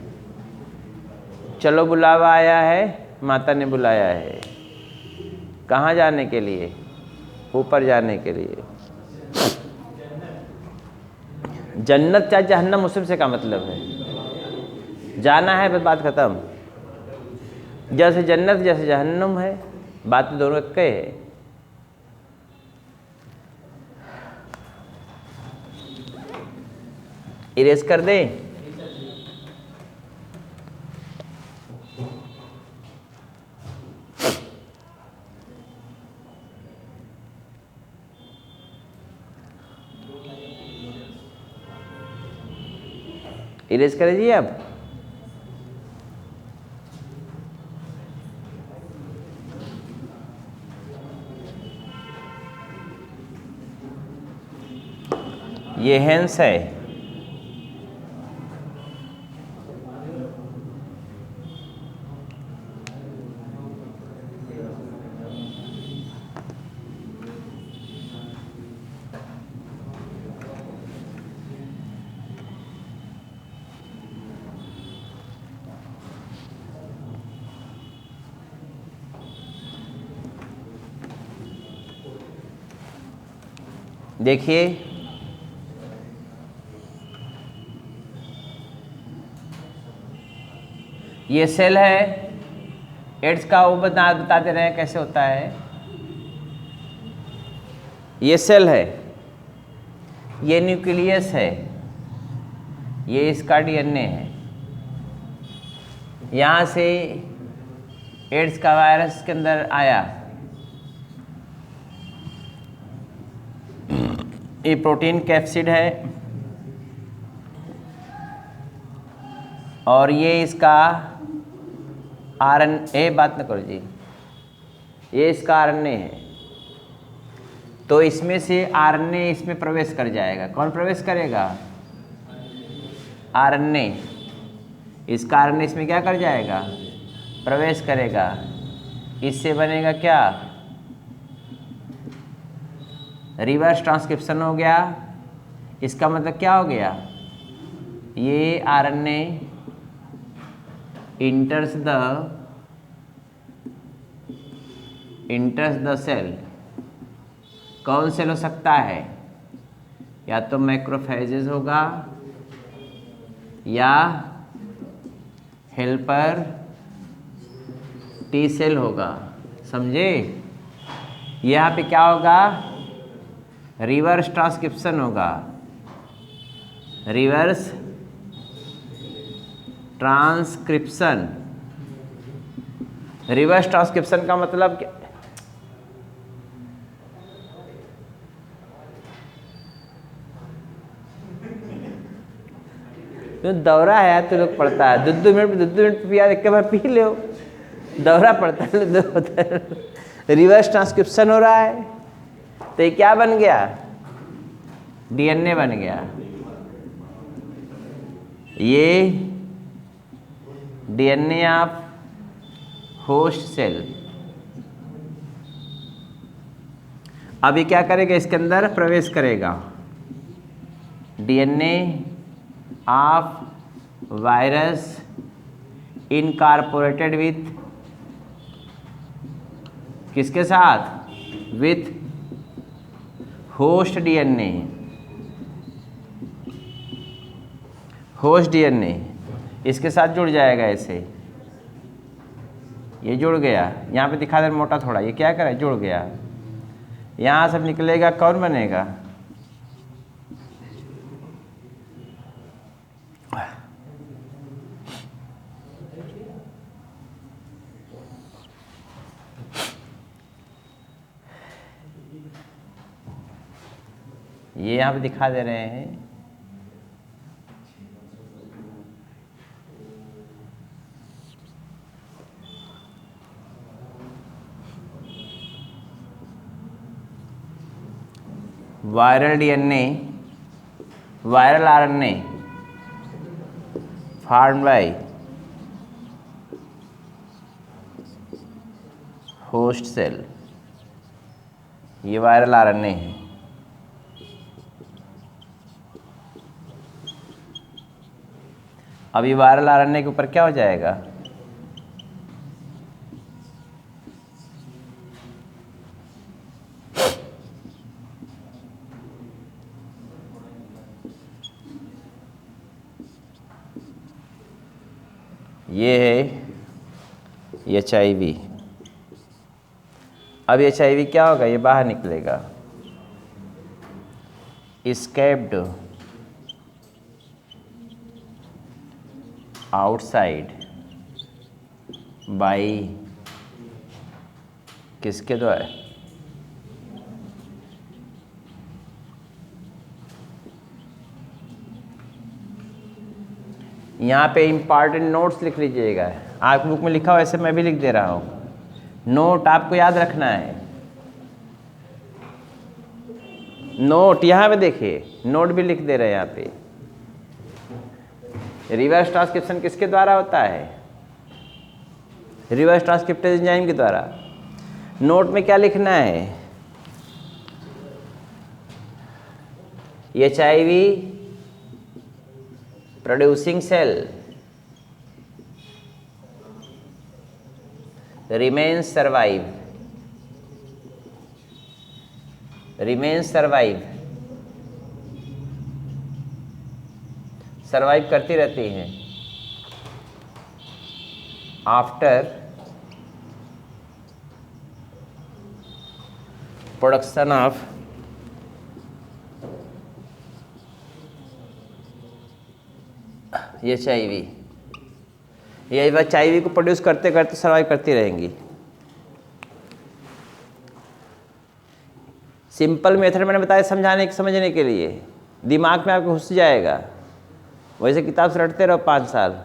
चलो बुलावा आया है, माता ने बुलाया है, कहाँ जाने के लिए? ऊपर जाने के लिए। जन्नत या जहन्नम उसमें से क्या मतलब है? जाना है, बस बात खत्म। जैसे जन्नत जैसे जहन्नम है, बात तो दोनों एक है। इरेज कर दें? इरेज कर दीजिए अब। ये हेंस है, देखिए ये सेल है, एड्स का वो बताते रहे कैसे होता है। ये सेल है, ये न्यूक्लियस है, ये इसका डीएनए है। यहाँ से एड्स का वायरस के अंदर आया, ये प्रोटीन कैप्सिड है और ये इसका आरएनए, बात न करो जी, ये इसका आरएनए है। तो इसमें से आरएनए इसमें प्रवेश कर जाएगा। कौन प्रवेश करेगा? आरएनए। इसका आरएनए इसमें क्या कर जाएगा? प्रवेश करेगा। इससे बनेगा क्या? रिवर्स ट्रांसक्रिप्शन हो गया। इसका मतलब क्या हो गया? ये आरएनए enters the cell, कौन सेल हो सकता है? या तो मैक्रोफेजेस होगा या हेल्पर टी सेल होगा। समझे? यहाँ पे क्या होगा? रिवर्स ट्रांसक्रिप्शन होगा। Reverse transcription. रिवर्स ट्रांसक्रिप्शन का मतलब क्या? तो दौरा है तो लोग पढ़ता है, दो मिनट पिया एक बार पी लो, दौरा पड़ता है। रिवर्स ट्रांसक्रिप्शन हो रहा है तो ये क्या बन गया? डीएनए बन गया। ये डीएनए ऑफ होस्ट सेल। अभी क्या करेगा? इसके अंदर प्रवेश करेगा। DNA of virus incorporated with, किसके साथ? With host DNA. Host DNA इसके साथ जुड़ जाएगा। ऐसे ये जुड़ गया, यहाँ पे दिखा दे मोटा थोड़ा, ये क्या करे? जुड़ गया। यहाँ सब निकलेगा, कौन बनेगा? ये यहाँ पे दिखा दे रहे हैं। Viral DNA, viral RNA formed by host cell. ये वायरल आरएनए है। अभी वायरल आरएनए के ऊपर क्या हो जाएगा? ये है HIV। अब HIV क्या होगा? ये बाहर निकलेगा। एस्केप्ड आउटसाइड बाय, किसके द्वारा? यहाँ पे इंपॉर्टेंट नोट्स लिख लीजिएगा। आपकी बुक में लिखा हो ऐसे मैं भी लिख दे रहा हूँ। नोट आपको याद रखना है। नोट यहाँ पे देखिए, नोट भी लिख दे रहे हैं यहाँ पे। रिवर्स ट्रांसक्रिप्शन किसके द्वारा होता है? रिवर्स ट्रांसक्रिप्टेज एंजाइम के द्वारा। नोट में क्या लिखना है? HIV producing cell remains survive survive करती रहती हैं आफ्टर प्रोडक्शन ऑफ HIV। ये HIV को प्रोड्यूस करते करते सर्वाइव करती रहेंगी। सिंपल मेथड मैंने बताया समझने के लिए, दिमाग में आपको घुस जाएगा। वैसे किताब से रटते रहो 5 साल।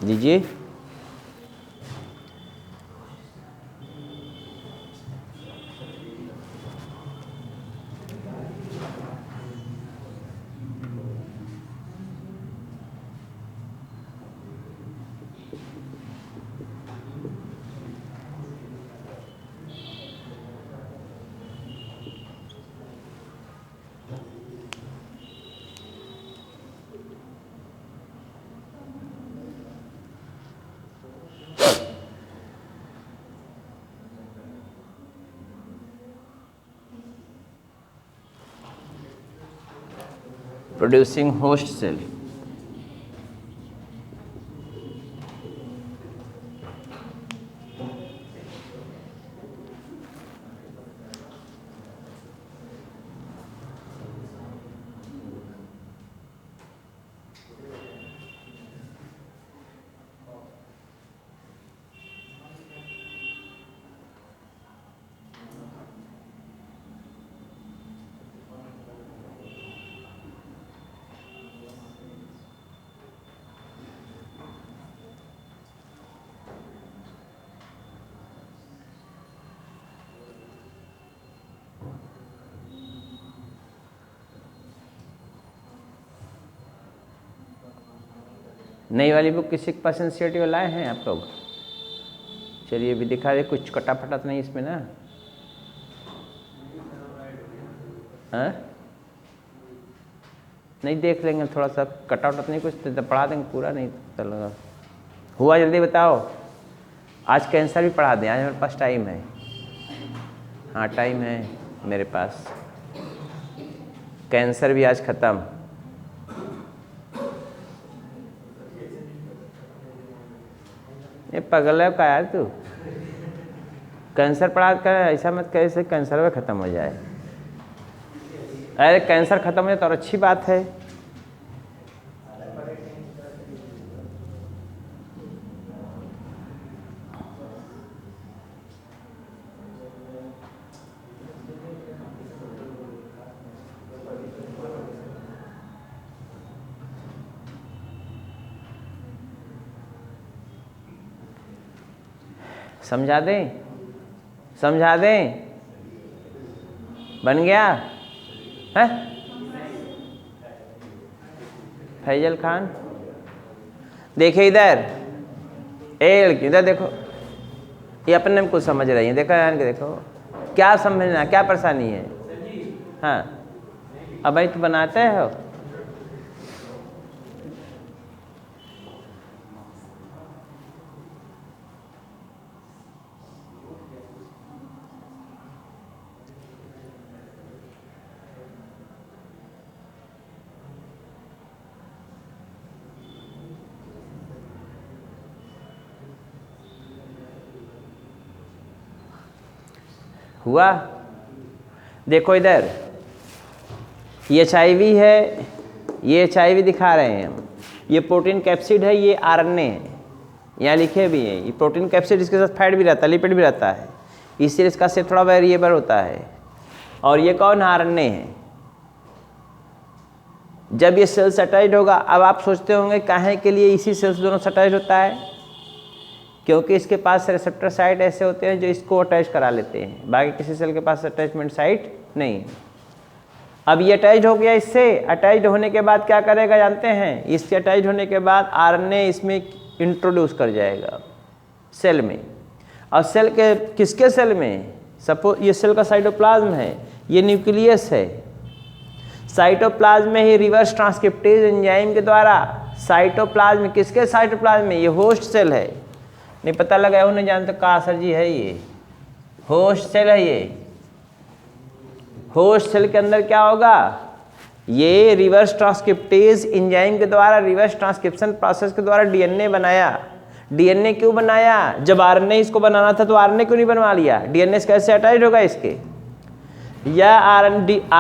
लीजिए। Producing host cell. नई वाली बुक किसी के पास एनसीईआरटी लाए हैं आप लोग? चलिए अभी दिखा दे, कुछ कटा फटा तो नहीं इसमें ना? हाँ नहीं, देख लेंगे थोड़ा सा, कटा वटा तो नहीं, कुछ तो पढ़ा देंगे पूरा, नहीं तो लगा हुआ। जल्दी बताओ, आज कैंसर भी पढ़ा दें, आज मेरे पास टाइम है। हाँ टाइम है मेरे पास, कैंसर भी आज ख़त्म। ये पगल है का यार तू, कैंसर पढ़ा कर ऐसा मत कैसे कैंसर में ख़त्म हो जाए। अरे कैंसर ख़त्म हो जाए तो और अच्छी बात है। समझा दें, समझा दें, बन गया है? फैजल खान देखिए इधर, लड़की इधर देखो, ये अपने में कुछ समझ रही है, देखो यार के देखो क्या समझना, क्या परेशानी है। हाँ अब भाई तो बनाते हो, हुआ? देखो इधर ये HIV है, ये HIV दिखा रहे हैं हम, ये प्रोटीन कैप्सिड है, ये RNA है, यहाँ लिखे भी हैं। ये प्रोटीन कैप्सिड, इसके साथ फैट भी रहता है, लिपिड भी रहता है, इसलिए इसका शेप थोड़ा वेरिएबल होता है। और ये कौन RNA है। जब ये सेल्स अटैच होगा, अब आप सोचते होंगे काहे के लिए इसी सेल्स दोनों अटैच होता है, क्योंकि इसके पास रिसेप्टर साइट ऐसे होते हैं जो इसको अटैच करा लेते हैं, बाकी किसी सेल के पास अटैचमेंट साइट नहीं। अब ये अटैच हो गया इससे, अटैच होने के बाद क्या करेगा जानते हैं? इससे अटैच होने के बाद RNA इसमें इंट्रोड्यूस कर जाएगा सेल में। और सेल के किसके सेल में? सपोज ये सेल का साइटोप्लाज्म है, ये न्यूक्लियस है। साइटोप्लाज्म में ही रिवर्स ट्रांसक्रिप्टेज एंजाइम के द्वारा साइटोप्लाज्म, किसके साइटोप्लाज्म में? ये होस्ट सेल है। नहीं पता लगा उन्हें जानते कहा सर जी है, ये होस्ट सेल है। ये होस्ट सेल के अंदर क्या होगा? ये रिवर्स ट्रांसक्रिप्टेज एंजाइम के द्वारा, रिवर्स ट्रांसक्रिप्शन प्रोसेस के द्वारा DNA बनाया। DNA क्यों बनाया? जब RNA इसको बनाना था तो RNA क्यों नहीं बनवा लिया? DNA कैसे अटैच होगा इसके? या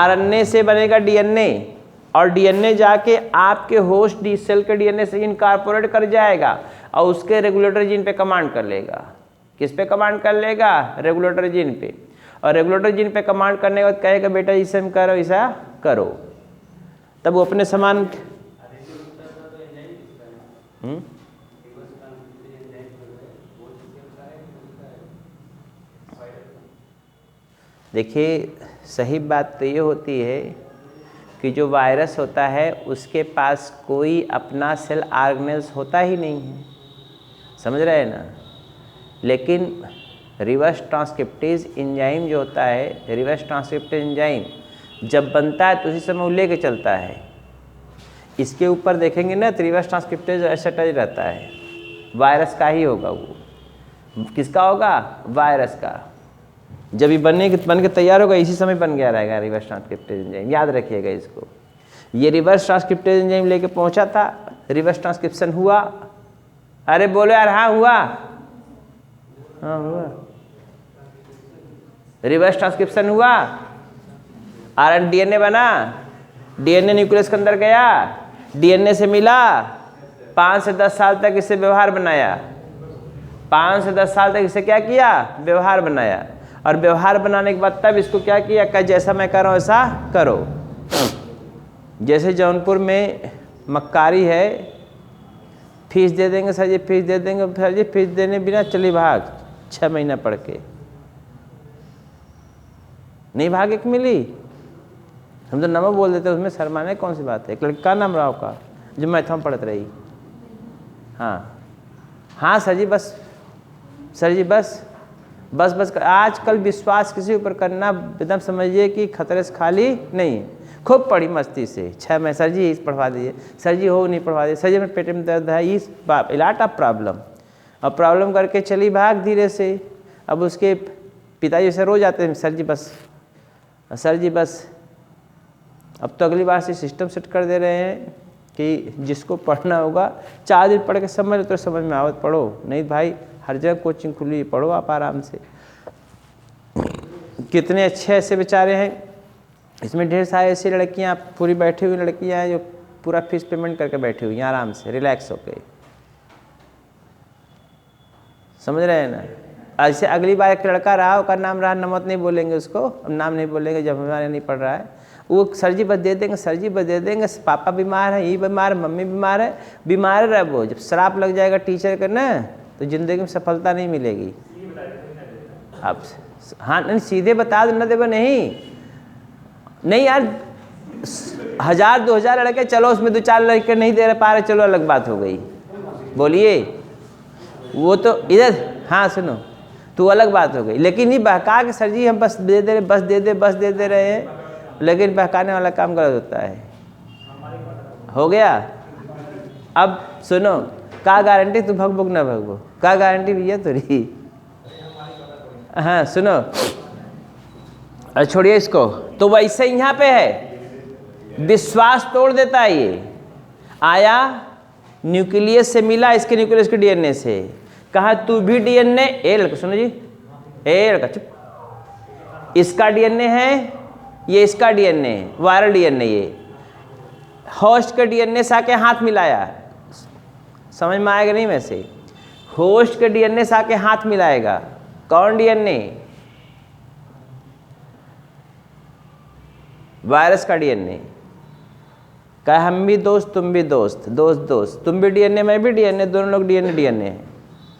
RNA से बनेगा DNA, और DNA जाके आपके होस्ट डी सेल के DNA से इनकॉर्पोरेट कर जाएगा और उसके रेगुलेटर जीन पे कमांड कर लेगा। किस पे कमांड कर लेगा? रेगुलेटर जीन पे। और रेगुलेटर जीन पे कमांड करने के बाद कहेगा बेटा इसे हम करो, ऐसा करो, तब वो अपने समान। देखिए सही बात तो ये होती है कि जो वायरस होता है उसके पास कोई अपना सेल ऑर्गेनेल्स होता ही नहीं है, समझ रहे हैं ना। लेकिन रिवर्स ट्रांसक्रिप्टेज एंजाइम जो होता है, रिवर्स ट्रांसक्रिप्टेज एंजाइम जब बनता है तो उसी समय वो लेके चलता है। इसके ऊपर देखेंगे ना तो रिवर्स ट्रांसक्रिप्टेज अटैच रहता है, वायरस का ही होगा वो। किसका होगा? वायरस का। जब ये बन के तैयार होगा इसी समय बन गया रहेगा रिवर्स ट्रांसक्रिप्टेज एंजाइम, याद रखिएगा इसको। ये रिवर्स ट्रांसक्रिप्टेज एंजाइम लेके पहुंचा था, रिवर्स ट्रांसक्रिप्शन हुआ। अरे बोलो यार, हाँ हुआ, हाँ हुआ, रिवर्स ट्रांसक्रिप्शन हुआ, आरएनए डीएनए बना, डीएनए न्यूक्लियस के अंदर गया, डीएनए से मिला, 5 से 10 साल तक इससे व्यवहार बनाया, 5 से 10 साल तक इसे क्या किया, व्यवहार बनाया। और व्यवहार बनाने के बाद तब इसको क्या किया, कहा जैसा मैं कर रहा हूँ ऐसा करो। जैसे जौनपुर में मक्कारी है, फीस दे देंगे सर जी, फीस दे देंगे सर जी, फीस देने बिना चली भाग, 6 महीना पढ़ के नहीं भागे कि मिली। हम तो नमक बोल देते, उसमें शर्माने कौन सी बात है। एक लड़का नाम राव का जो मैथ में पढ़त रही, हाँ हाँ सर जी बस, सर जी बस बस बस। आजकल विश्वास किसी ऊपर करना एकदम समझिए कि खतरे से खाली नहीं है। खूब पढ़ी मस्ती से, 6 महीने, सर जी इस पढ़वा दीजिए, सर जी हो नहीं पढ़वा दीजिए, सर जी मेरे पेट में दर्द है, इस इलाट ऑफ प्रॉब्लम। अब प्रॉब्लम करके चली भाग धीरे से। अब उसके पिताजी से रोज आते हैं, सर जी बस, सर जी बस। अब तो अगली बार से सिस्टम सेट कर दे रहे हैं कि जिसको पढ़ना होगा 4 दिन पढ़ के समझ लो तो समझ में आवत पढ़ो, नहीं भाई हर जगह कोचिंग खुली, पढ़ो आप आराम से। कितने अच्छे ऐसे बेचारे हैं, इसमें ढेर सारे ऐसी लड़कियां पूरी बैठी हुई लड़कियां हैं जो पूरा फीस पेमेंट करके बैठी हुई हैं आराम से रिलैक्स होके, समझ रहे हैं ना। ऐसे अगली बार एक लड़का रहा, उसका नाम रहा, नमक नहीं बोलेंगे उसको, अब नाम नहीं बोलेंगे जब हमारे नहीं पढ़ रहा है, वो सर जी बस दे देंगे, सर जी बस दे देंगे, पापा बीमार है, ये बीमार है, मम्मी बीमार है, बीमार रहे वो। जब श्राप लग जाएगा टीचर का ना तो ज़िंदगी में सफलता नहीं मिलेगी। आप हाँ नहीं सीधे बता दो, न देव नहीं यार, 1000-2000 लड़के, चलो उसमें 2-4 लड़के नहीं दे पा रहे, चलो अलग बात हो गई, बोलिए वो तो इधर, हाँ सुनो तो अलग बात हो गई। लेकिन ये बहका के सर जी हम बस दे दे, बस दे दे, बस दे दे रहे हैं, लेकिन बहकाने वाला काम गलत होता है। हो गया। अब सुनो, का गारंटी तू भग भुग ना भगबो, का गारंटी भैया तुरी। हाँ सुनो, अरे छोड़िए इसको। तो वैसे यहाँ पे है, विश्वास तोड़ देता है। ये आया न्यूक्लियस से मिला, इसके न्यूक्लियस के डीएनए से, कहा तू भी डीएनए, ए लड़का सुनो जी, ए लड़का चुप, इसका डीएनए है, ये इसका डीएनए है, वायरल डीएनए। ये होस्ट के डीएनए से आके हाथ मिलाया, समझ में आएगा नहीं वैसे, होस्ट के डीएनए से आके हाथ मिलाएगा। कौन डीएनए? वायरस का डीएनए। कहा हम भी दोस्त तुम भी दोस्त, दोस्त दोस्त, तुम भी डीएनए मैं भी डीएनए, दोनों लोग डीएनए डीएनए हैं,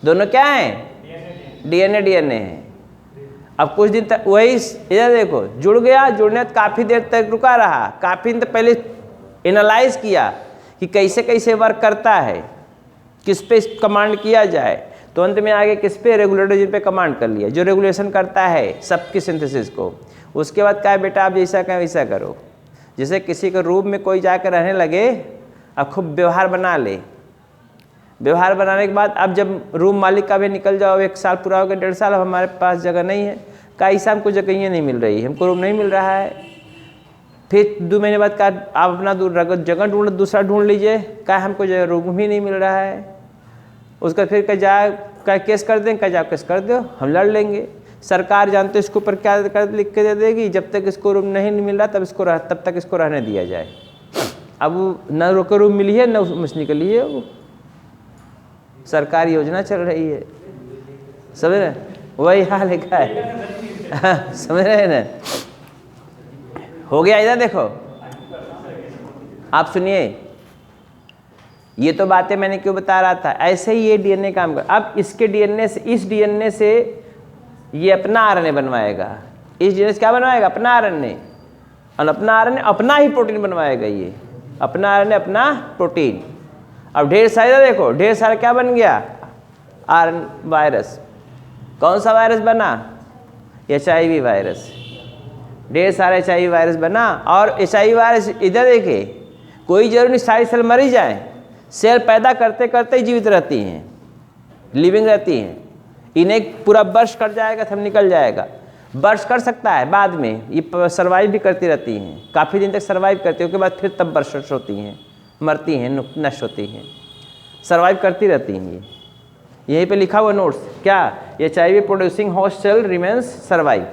दोनों क्या हैं? डीएनए डीएनए हैं। अब कुछ दिन तक वही इधर देखो जुड़ गया, जुड़ने काफ़ी देर तक रुका रहा, काफ़ी दिन तक पहले एनालाइज किया कि कैसे कैसे वर्क करता है, किस पे कमांड किया जाए, तो अंत में आगे किस पे, रेगुलेटर जिन पे कमांड कर लिया, जो रेगुलेशन करता है सबकी सिंथेसिस को। उसके बाद कहा बेटा आप जैसा कहें वैसा करो। जैसे किसी के रूम में कोई जाकर रहने लगे, अब खूब व्यवहार बना ले, व्यवहार बनाने के बाद अब जब रूम मालिक का भी निकल जाओ, 1 साल पूरा हो गया, 1.5 साल, अब हमारे पास जगह नहीं है, कहा ऐसा हमको जगह ही नहीं मिल रही, हमको रूम नहीं मिल रहा है। फिर 2 महीने बाद कहा आप अपना जगह ढूंढ, दूसरा ढूंढ लीजिए, कहा हमको जगह रूम ही नहीं मिल रहा है। उसका फिर कह केस कर दें, कह जाओ केस कर दो, हम लड़ लेंगे। सरकार जानते इसके ऊपर क्या कर लिख के दे देगी, जब तक इसको रूम नहीं मिल रहा तब तक इसको रहने दिया जाए। अब न रोको रूम मिली है न उसमें निकली है, वो सरकारी योजना चल रही है, समझ रहे? वही हाल है, है समझ रहे हैं ना। हो गया। इधर देखो, आप सुनिए, ये तो बातें मैंने क्यों बता रहा था, ऐसे ही ये डीएनए काम कर। अब इसके डीएनए से, इस डीएनए से ये अपना आरएनए बनवाएगा, इस डीएनए से क्या बनवाएगा? अपना आरएनए, और अपना आरएनए अपना ही प्रोटीन बनवाएगा। ये अपना आरएनए अपना प्रोटीन। अब ढेर सारे देखो, ढेर सारा क्या बन गया? वायरस। कौन सा वायरस बना? HIV virus. ढेर सारा HIV वायरस बना। और HIV वायरस इधर देखिए, कोई जरूरी नहीं सारी सेल मर ही जाए, सेल पैदा करते करते ही जीवित रहती हैं, लिविंग रहती हैं। इन्हें पूरा बर्स्ट कर जाएगा, सब निकल जाएगा। बर्स्ट कर सकता है बाद में, ये सर्वाइव भी करती रहती हैं, काफ़ी दिन तक सर्वाइव करती है, उसके बाद फिर तब बर्स्ट होती हैं, मरती हैं, नष्ट होती हैं, सर्वाइव करती रहती हैं। ये यहीं पे लिखा हुआ नोट्स क्या, HIV producing host cell remains survive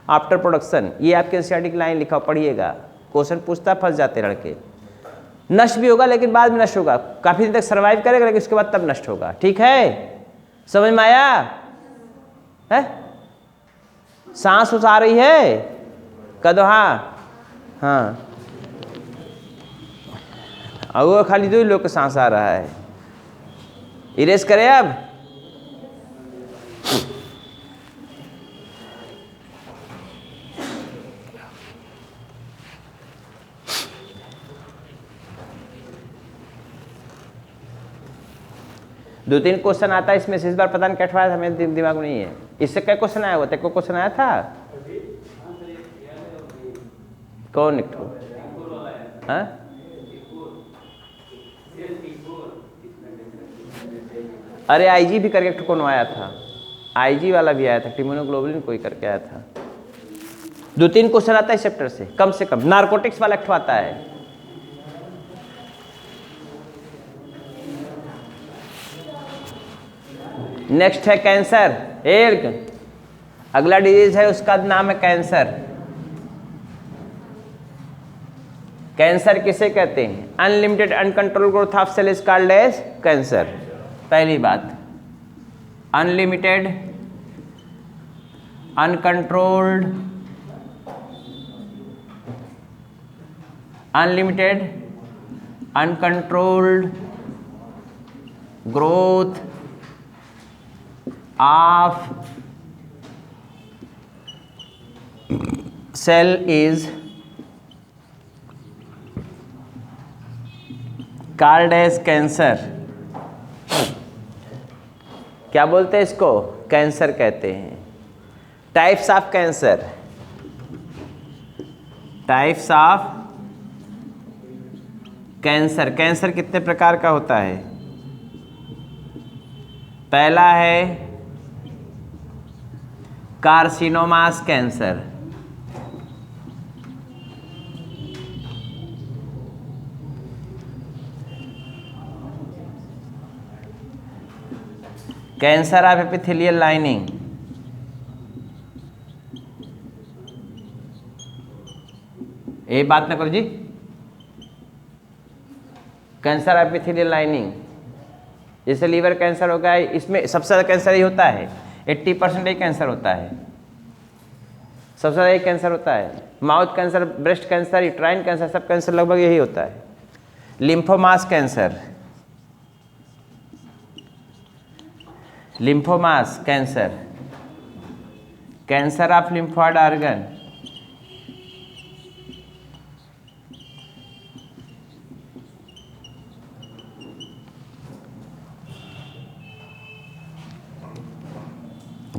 after production, ये आपके एनसीईआरटी की लाइन लिखा, पढ़िएगा, क्वेश्चन पूछता, फंस जाते लड़के। नष्ट भी होगा लेकिन बाद में नष्ट होगा, काफ़ी दिन तक सर्वाइव करेगा लेकिन उसके बाद तब नष्ट होगा। ठीक है, समझ में आया है? सांस उस आ रही है, कह दो हाँ। हाँ, और वो खाली 2 लोग का सांस आ रहा है। इरेज करें अब। दो 3 क्वेश्चन आता है इसमें से, इस बार पता नहीं क्या था, मेरे दिमाग में नहीं है। इससे क्या क्वेश्चन आया हुआ था? कोई क्वेश्चन आया था? कौन एक ठो? हाँ, अरे IG भी करके एक कौन आया था, IG वाला भी आया था, टिमोनोग्लोबुलिन कोई करके आया था। 2-3 क्वेश्चन आता है इस चैप्टर से कम। नार्कोटिक्स वाला एक ठो आता है। नेक्स्ट है कैंसर। एक अगला डिजीज है, उसका नाम है कैंसर। कैंसर किसे कहते हैं? Unlimited uncontrolled growth of cell is called as cancer. पहली बात, unlimited uncontrolled growth of cell is called as cancer. क्या बोलते हैं इसको? कैंसर कहते हैं। Types of cancer, types of cancer. Cancer कितने प्रकार का होता है? पहला है carcinomas cancer. Cancer of epithelial lining. ये बात ना करो जी। कैंसर ऑफ एपिथेलियल लाइनिंग, जैसे लीवर कैंसर हो गया, इसमें सबसे ज़्यादा कैंसर ही होता है, 80% ही कैंसर होता है, सबसे ज़्यादा ही कैंसर होता है। Mouth cancer, breast cancer, uterine cancer, सब कैंसर लगभग यही होता है। Lymphomas cancer, lymphomas cancer, cancer of lymphoid organ,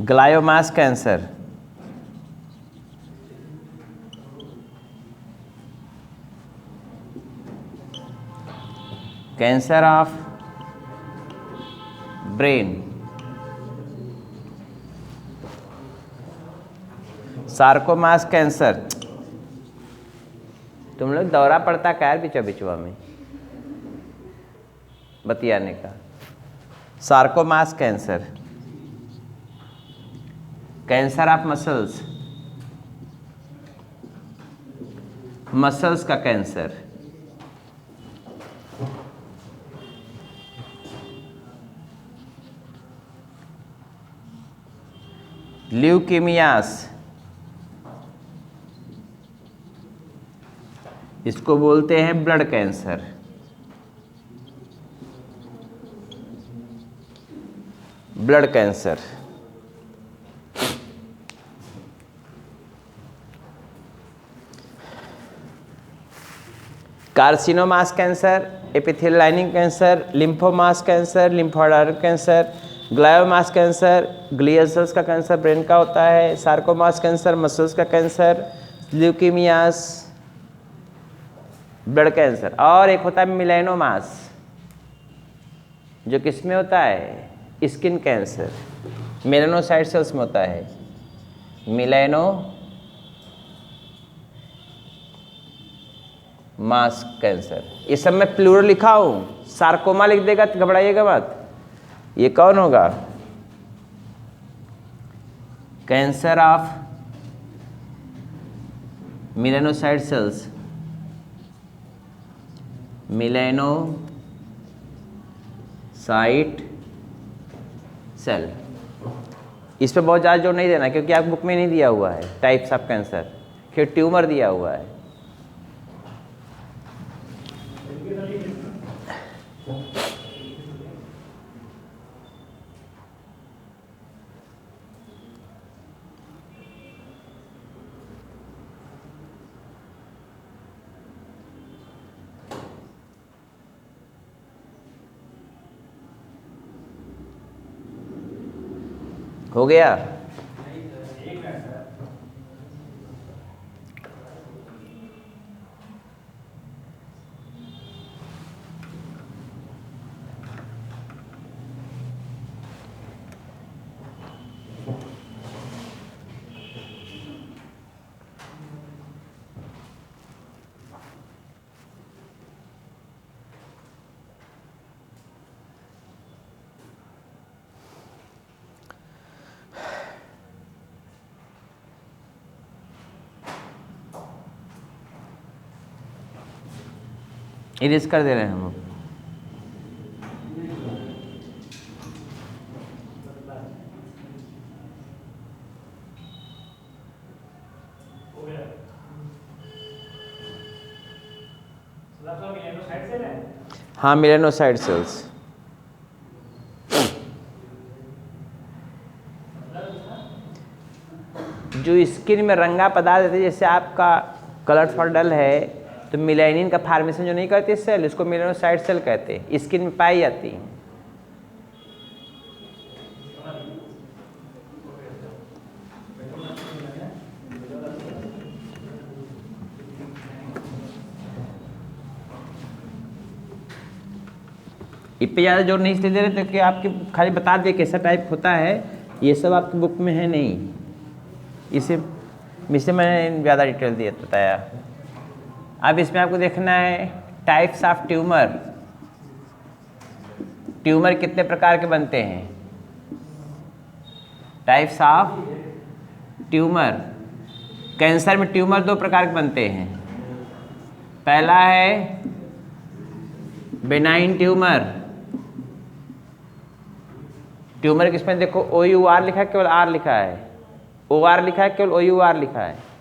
gliomas cancer, cancer of brain, sarcomas cancer. तुम लोग दौरा पड़ता क्या यार बिचवा बिचवा में बतियाने का। Sarcomas cancer, cancer of muscles, muscles का कैंसर, ल्यूकेमियास, इसको बोलते हैं blood cancer. Blood cancer, carcinomas cancer, epithelial lining cancer, lymphomas cancer, lymphoid organ cancer, gliomas cancer, glial cells का कैंसर ब्रेन का होता है, सार्कोमास कैंसर मसल्स का cancer, leukaemias blood cancer, और एक होता है मिलेनोमास, जो किस में होता है? स्किन कैंसर, मेलानोसाइट सेल्स में होता है। मिलेनो मास कैंसर। ये सब मैं प्लूरल लिखा हूं, सार्कोमा लिख देगा तो घबराइएगा मत। ये कौन होगा? Cancer of melanocyte cells, melanocyte cell. इस पे बहुत ज़्यादा जोर नहीं देना क्योंकि आप बुक में नहीं दिया हुआ है टाइप्स ऑफ कैंसर, फिर ट्यूमर दिया हुआ है। हो गया? इरेज कर दे रहे हैं हम लोग। हाँ, मेलानोसाइट सेल्स। जो स्किन में रंगा पदार्थ देते, जैसे आपका कलर थोड़ा डल है तो मेलानिन का फार्मेशन जो नहीं करती सेल, इसको मेलानोसाइट सेल कहते हैं, स्किन में पाई जाती है। इस पे ज़्यादा जोर नहीं इसलिए दे रहे क्योंकि आपके खाली बता दिए कैसा टाइप होता है, ये सब आपकी बुक में है नहीं, इसे मैंने ज़्यादा डिटेल दिया बताया। अब इसमें आपको देखना है टाइप्स ऑफ ट्यूमर। ट्यूमर कितने प्रकार के बनते हैं? Types of tumour. कैंसर में ट्यूमर 2 प्रकार के बनते हैं। पहला है बेनाइन ट्यूमर। ट्यूमर किसमें देखो OUR लिखा है, केवल R लिखा है, OR लिखा है, केवल OUR लिखा है।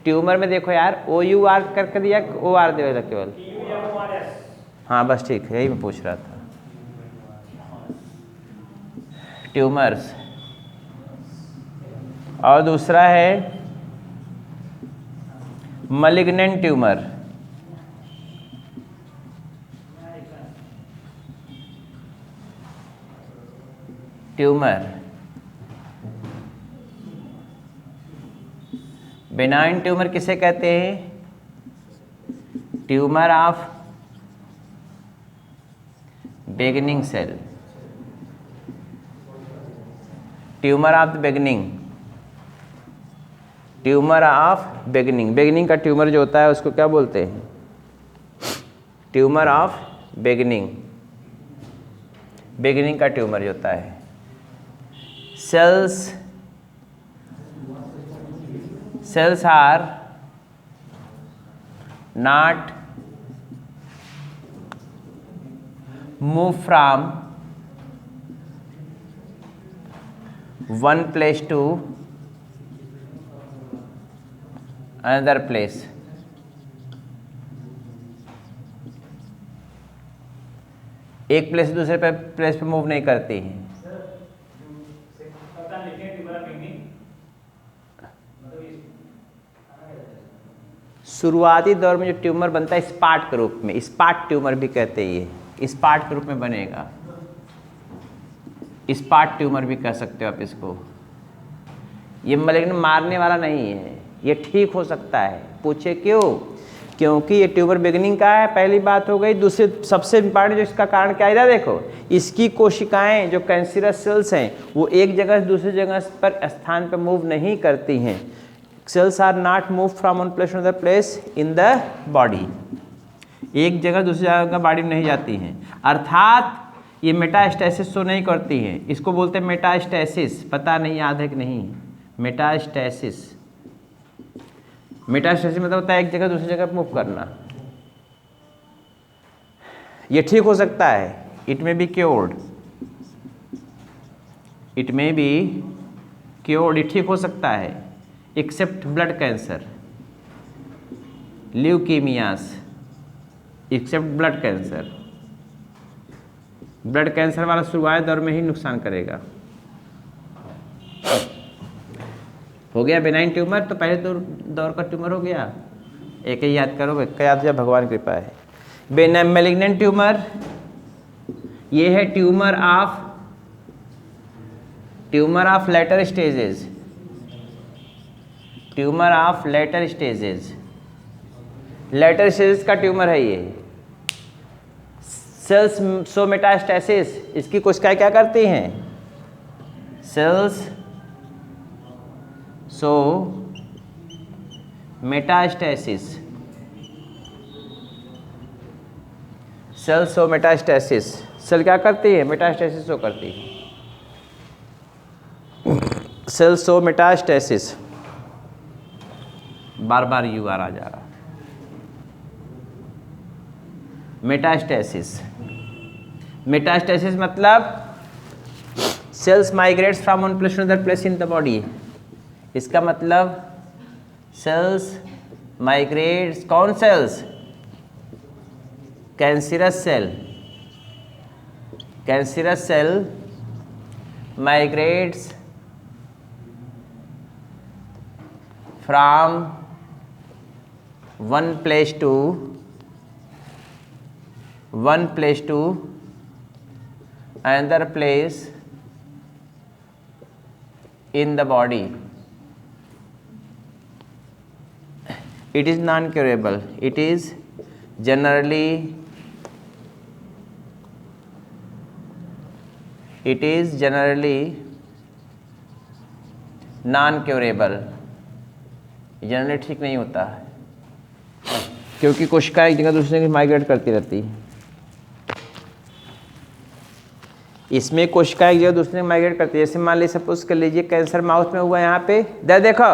ट्यूमर में देखो यार OUR करके दिया, OR देगा केवल। हाँ बस ठीक है, यही मैं पूछ रहा था। ट्यूमर्स। और दूसरा है मलिग्नेंट ट्यूमर। बेनाइन ट्यूमर किसे कहते हैं? Tumour of beginning cell. Tumour of the beginning. Tumour of beginning. Beginning का ट्यूमर जो होता है उसको क्या बोलते हैं? Tumour of beginning. बिगिनिंग का ट्यूमर जो होता है। cells are not move from one place to another place. एक प्लेस से दूसरे प्लेस पे मूव नहीं करती हैं। शुरुआती दौर में जो ट्यूमर बनता है स्पॉट के रूप में, स्पॉट ट्यूमर भी कहते हैं, ये स्पॉट के रूप में बनेगा, स्पॉट ट्यूमर भी कह सकते हो आप इसको। ये मलिग्नेंट मारने वाला नहीं है, ये ठीक हो सकता है। पूछे क्यों? क्योंकि ये ट्यूमर बिगिनिंग का है, पहली बात हो गई। दूसरी सबसे इम्पॉर्टेंट जो इसका कारण क्या है, देखो इसकी कोशिकाएं जो कैंसरस सेल्स हैं वो एक जगह से दूसरी जगह पर स्थान पर मूव नहीं करती हैं। Cells are not move from one place to another place in the body, एक जगह दूसरी जगह बॉडी में नहीं जाती हैं, अर्थात ये मेटास्टेसिस तो नहीं करती हैं। इसको बोलते हैं मेटास्टेसिस, पता नहीं याद है कि नहीं, मेटास्टेसिस। मेटास्टेसिस मतलब होता है एक जगह दूसरी जगह मूव करना। ये ठीक हो सकता है, it may be cured, it may be cured, ये ठीक हो सकता है, except blood cancer, leukaemias, except blood cancer. Blood cancer वाला शुरुआती दौर में ही नुकसान करेगा। हो गया बेनाइन ट्यूमर, तो पहले दौर का ट्यूमर हो गया, एक ही याद करोगे, याद जब भगवान की कृपा है। बेनाइन मैलिग्नेंट ट्यूमर, ये है tumour of later stages, tumour of later stages, later stages का ट्यूमर है ये। सेल्स सो मेटास्टेसिस, इसकी कोशिकाएं क्या करती हैं, cells show metastasis, cells show metastasis, cell क्या करती है, मेटास्टेसिस सो करती है, सेल्स सो मेटास्टेसिस, बार बार यू आ जा रहा, मेटास्टेसिस। मेटास्टेसिस मतलब cells migrates from one place to another place in the body, इसका मतलब सेल्स माइग्रेट्स, कौन cells, cancerous cell, cancerous cell migrates from one place to another place in the body. It is non-curable. It is generally non-curable. Generally ठीक नहीं होता है, क्योंकि कोशिका एक जगह दूसरी जगह माइग्रेट करती रहती है। इसमें कोशिका एक जगह दूसरे में माइग्रेट करती है। जैसे मान लीजिए सपोज कर लीजिए कैंसर माउस में हुआ, यहाँ पे देखो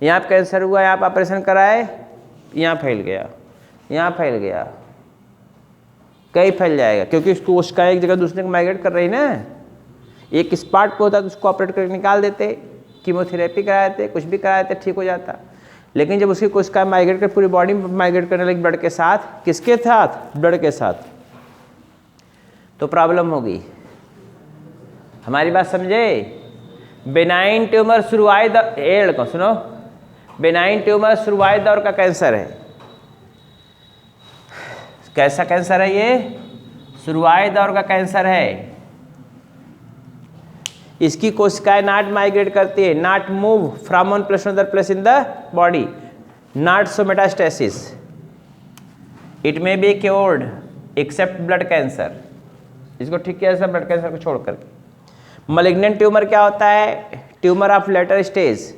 यहाँ पे कैंसर हुआ, यहाँ पे ऑपरेशन कराए, यहाँ फैल गया, यहाँ फैल गया, कहीं फैल जाएगा, क्योंकि उसको कोशिका एक जगह दूसरे को माइग्रेट कर रही ना। एक स्पॉट पे होता तो उसको ऑपरेट करके निकाल देते, कीमोथेरेपी करा देते, कुछ भी करा देते, ठीक हो जाता। लेकिन जब उसकी कोशिका माइग्रेट कर पूरी बॉडी में माइग्रेट करने लगी ब्लड के साथ, किसके साथ, ब्लड के साथ, तो प्रॉब्लम होगी। हमारी बात समझे। बेनाइन ट्यूमर शुरुआती दौर को सुनो, बेनाइन ट्यूमर शुरुआती दौर का कैंसर है। कैसा कैंसर है ये, शुरुआती दौर का कैंसर है। इसकी कोशिकाएं नॉट माइग्रेट करती है, not move from one place to another place in the body, not so metastasis, it may be cured except blood cancer. इसको ठीक किया जाए ब्लड कैंसर को छोड़ करके। मलिग्नेंट ट्यूमर क्या होता है, tumour of later stage,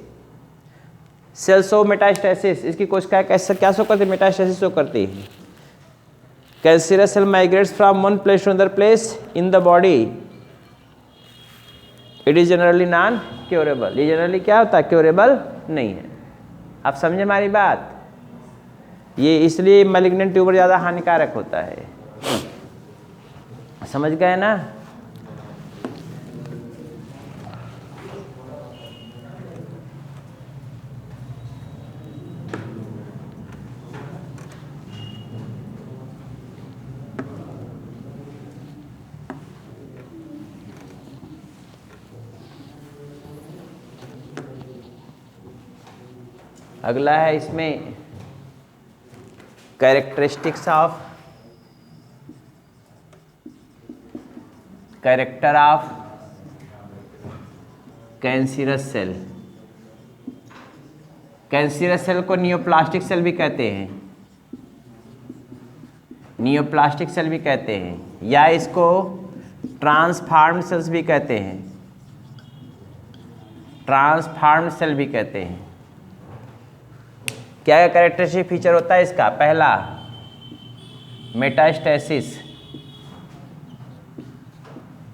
cells of metastasis, इसकी कोशिकाएं कैसे क्या शो करती है, मेटास्टेसिस शो करती है। Cancerous cell migrates from one place to another place in the body, it is generally non curable. ये जनरली क्या होता है, क्योरेबल नहीं है। आप समझे हमारी बात। ये इसलिए मैलिग्नेंट ट्यूमर ज़्यादा हानिकारक होता है, समझ गए ना। अगला है इसमें character of cancerous cell. Cancerous cell को नियोप्लास्टिक सेल भी कहते हैं। नियोप्लास्टिक सेल भी कहते हैं, या इसको ट्रांसफॉर्म्ड सेल्स भी कहते हैं, ट्रांसफॉर्म्ड सेल भी कहते हैं। क्या क्या कैरेक्टरिस्टिक फीचर होता है इसका? पहला, मेटास्टेसिस।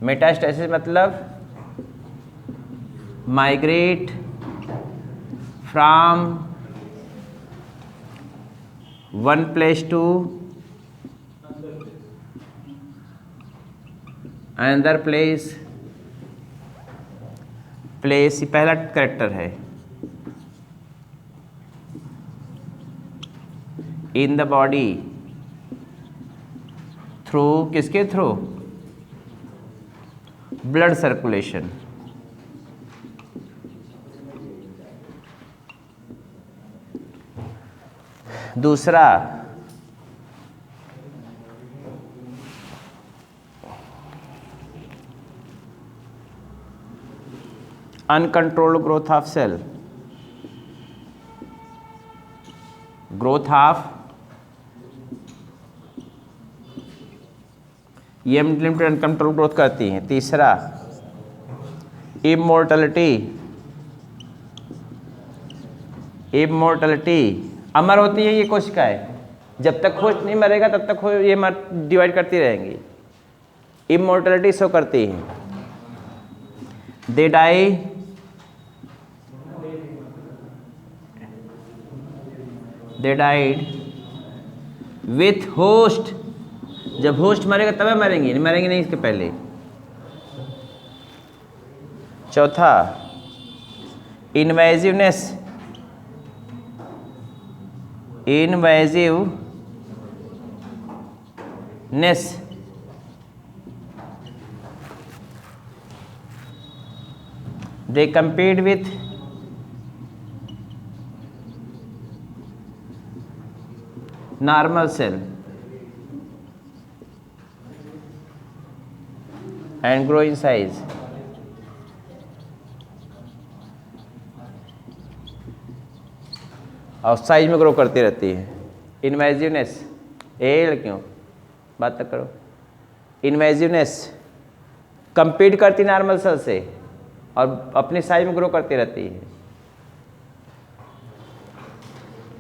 मेटास्टेसिस मतलब migrate from one place to another place. Place पहला कैरेक्टर है। इन द बॉडी थ्रू, किसके थ्रू? Blood circulation. दूसरा, uncontrolled growth of cell. Growth of ये लिमिटेड अनकंट्रोल ग्रोथ करती हैं। तीसरा, इमोर्टलिटी। इमोर्टलिटी, अमर होती है ये कोशिकाएं, जब तक होस्ट नहीं मरेगा तब तक ये डिवाइड करती रहेंगी। इमोर्टलिटी शो करती है। They die they died with host. जब होस्ट मरेगा तब मरेंगे, नहीं मरेंगे नहीं इसके पहले। चौथा, invasiveness. Invasiveness they compete with normal cell and grow in size. और साइज में ग्रो करती रहती है। इन्वेजिवनेस, लड़कियों बात तक करो। इन्वेजिवनेस कंपीट करती नॉर्मल सेल से और अपनी साइज में ग्रो करती रहती है।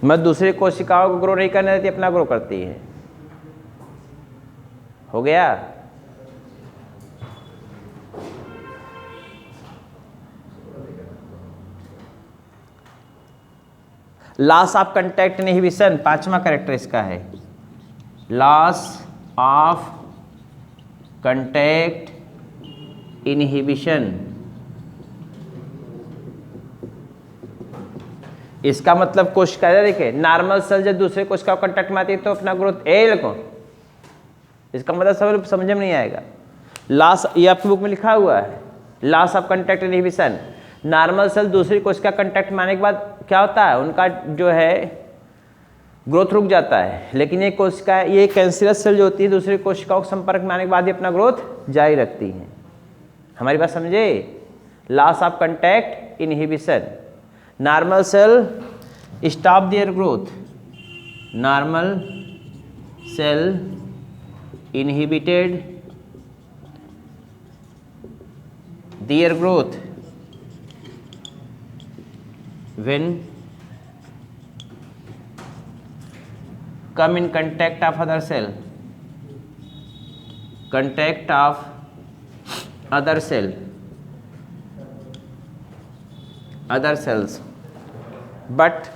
मत दूसरी कोशिकाओं को ग्रो नहीं करने देती, अपना ग्रो करती है। हो गया? लॉस ऑफ कंटैक्ट इनहिबिशन, पांचवा कैरेक्टर इसका है। Loss of contact inhibition. इसका मतलब कोशिका, देखिए नॉर्मल सेल जब दूसरे कोशिका को कंटैक्ट में आती है तो अपना ग्रोथ लगो। इसका मतलब सब समझ में नहीं आएगा। लॉस, ये आपकी बुक में लिखा हुआ है, loss of contact inhibition. Normal cell दूसरी कोशिका कंटैक्ट में आने के बाद क्या होता है, उनका जो है ग्रोथ रुक जाता है। लेकिन ये कोशिका, ये कैंसरस सेल जो होती है दूसरी कोशिकाओं के संपर्क में आने के बाद ही अपना ग्रोथ जारी रखती है। हमारी बात समझे? Loss of contact inhibition. Normal cell stop their growth. Normal cell inhibited their growth when come in contact of other cell, contact of other cell, other cells, but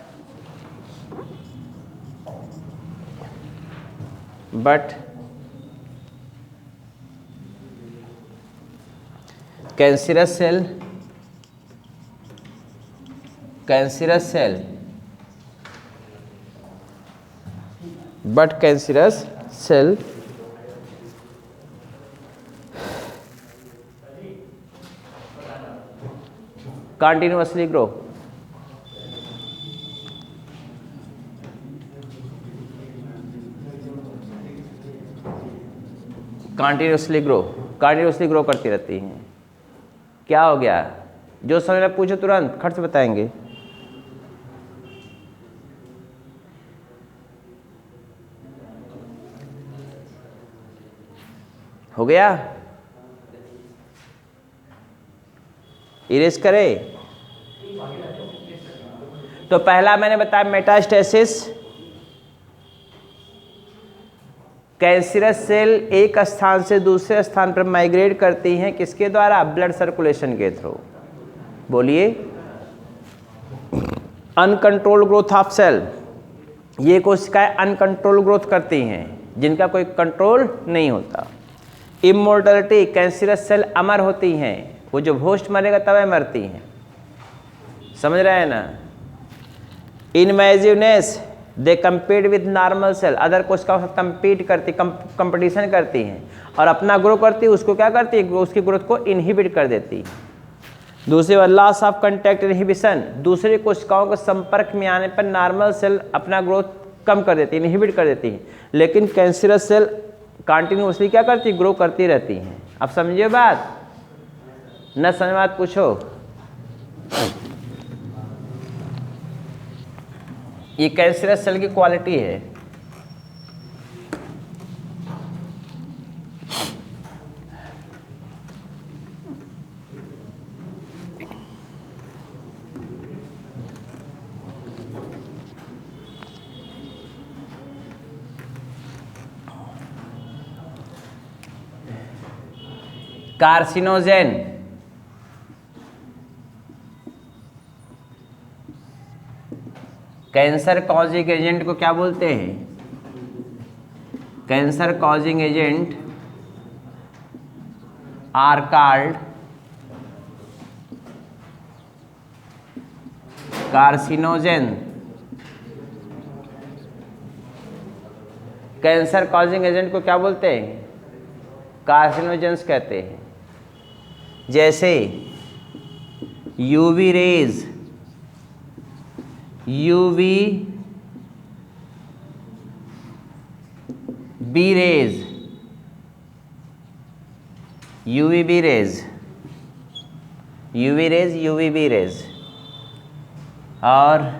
cancerous cell continuously grow. continuously grow करती रहती हैं। क्या हो गया? जो समझ में पूछो तुरंत खट से बताएंगे। हो गया, इरेज करे। तो पहला मैंने बताया मेटास्टेसिस, कैंसरस सेल एक स्थान से दूसरे स्थान पर माइग्रेट करती हैं, किसके द्वारा? ब्लड सर्कुलेशन के थ्रू। बोलिए, अनकंट्रोल्ड ग्रोथ ऑफ सेल, ये कोशिकाएं अनकंट्रोल ग्रोथ करती हैं जिनका कोई कंट्रोल नहीं होता। इमोर्टलिटी, कैंसरस सेल अमर होती हैं, वो जो होस्ट मरेगा तब मरती हैं, समझ रहे हैं ना। Invasiveness, they compete with normal cell, other कोशिकाओं के साथ कम्पीट करती, कंपटीशन करती हैं और अपना ग्रो करती है, उसको क्या करती है? उसकी ग्रोथ को इनहिबिट कर देती है। दूसरी बात, लॉस ऑफ कंटैक्ट इनहिबिशन, दूसरी कोशिकाओं के संपर्क में आने पर नॉर्मल सेल अपना ग्रोथ कम कर देती है, इनहिबिट कर देती है, लेकिन कैंसरस सेल कंटिन्यूसली क्या करती है? ग्रो करती रहती हैं। अब समझिए बात, न समझ बात पूछो। ये कैंसरस सेल की क्वालिटी है। कार्सिनोजेन, कैंसर कॉजिंग एजेंट को क्या बोलते हैं? Cancer causing agent are called carcinogen. Cancer causing agent को क्या बोलते हैं? कार्सिनोजेंस कहते हैं। जैसे UV rays, UV B rays, UV B rays, UV rays, UV B rays और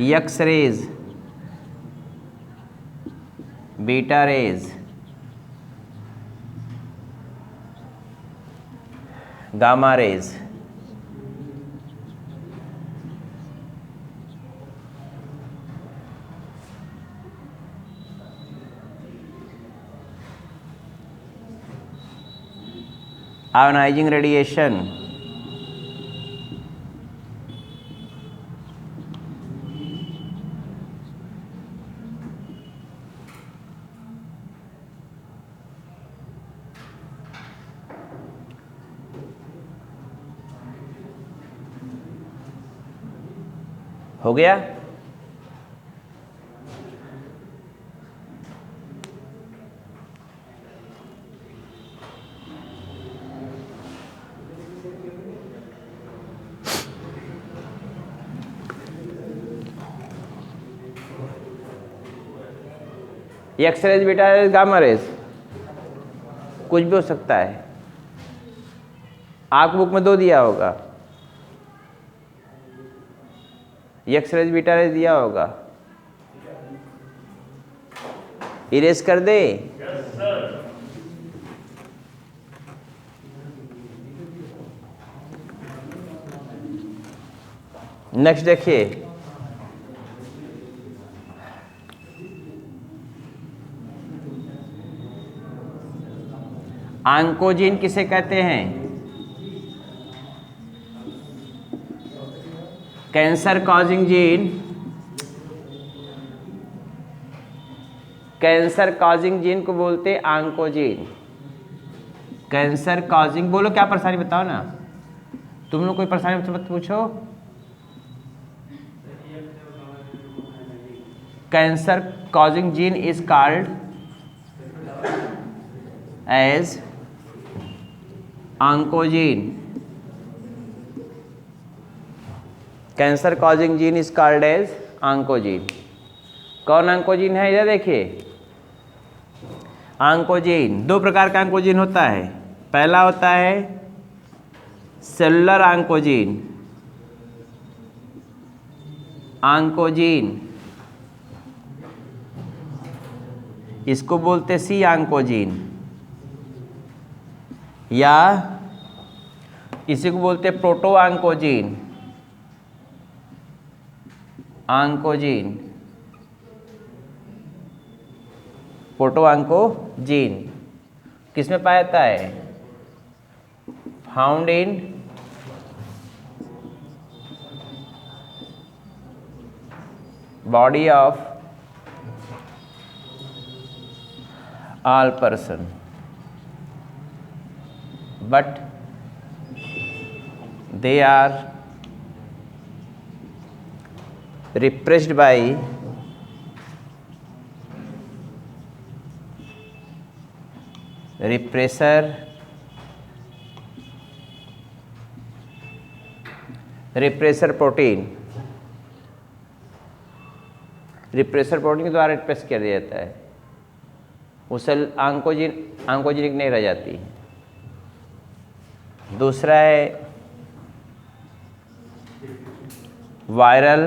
X rays, beta rays, gamma rays. Ionising radiation, हो गया। X rays, beta rays, gamma rays, कुछ भी हो सकता है। आपको बुक में 2 दिया होगा, एक्स रेज, बीटा रेज दिया होगा, इरेज कर दे। नेक्स्ट देखिए, आंकोजीन किसे कहते हैं? Cancer causing gene, cancer causing gene को बोलते हैं आंकोजीन। कैंसर कॉजिंग, बोलो क्या परेशानी बताओ ना, तुम लोग कोई परेशानी मत पूछो। Cancer causing gene is called as oncogene. Cancer causing gene is called as oncogene. कौन आंकोजीन है? इधर देखिए, आंकोजीन 2 प्रकार का आंकोजीन होता है। पहला होता है सेलुलर आंकोजीन, आंकोजीन इसको बोलते सी आंकोजीन। या इसी को बोलते हैं proto oncogene. Oncogene, proto oncogene किसमें पाया जाता है? Found in body of all person, but they are repressed by repressor protein। Repressor protein के द्वारा रिप्रेस किया जाता है, वो सेल ऑन्कोजेनिक नहीं रह जाती। दूसरा है viral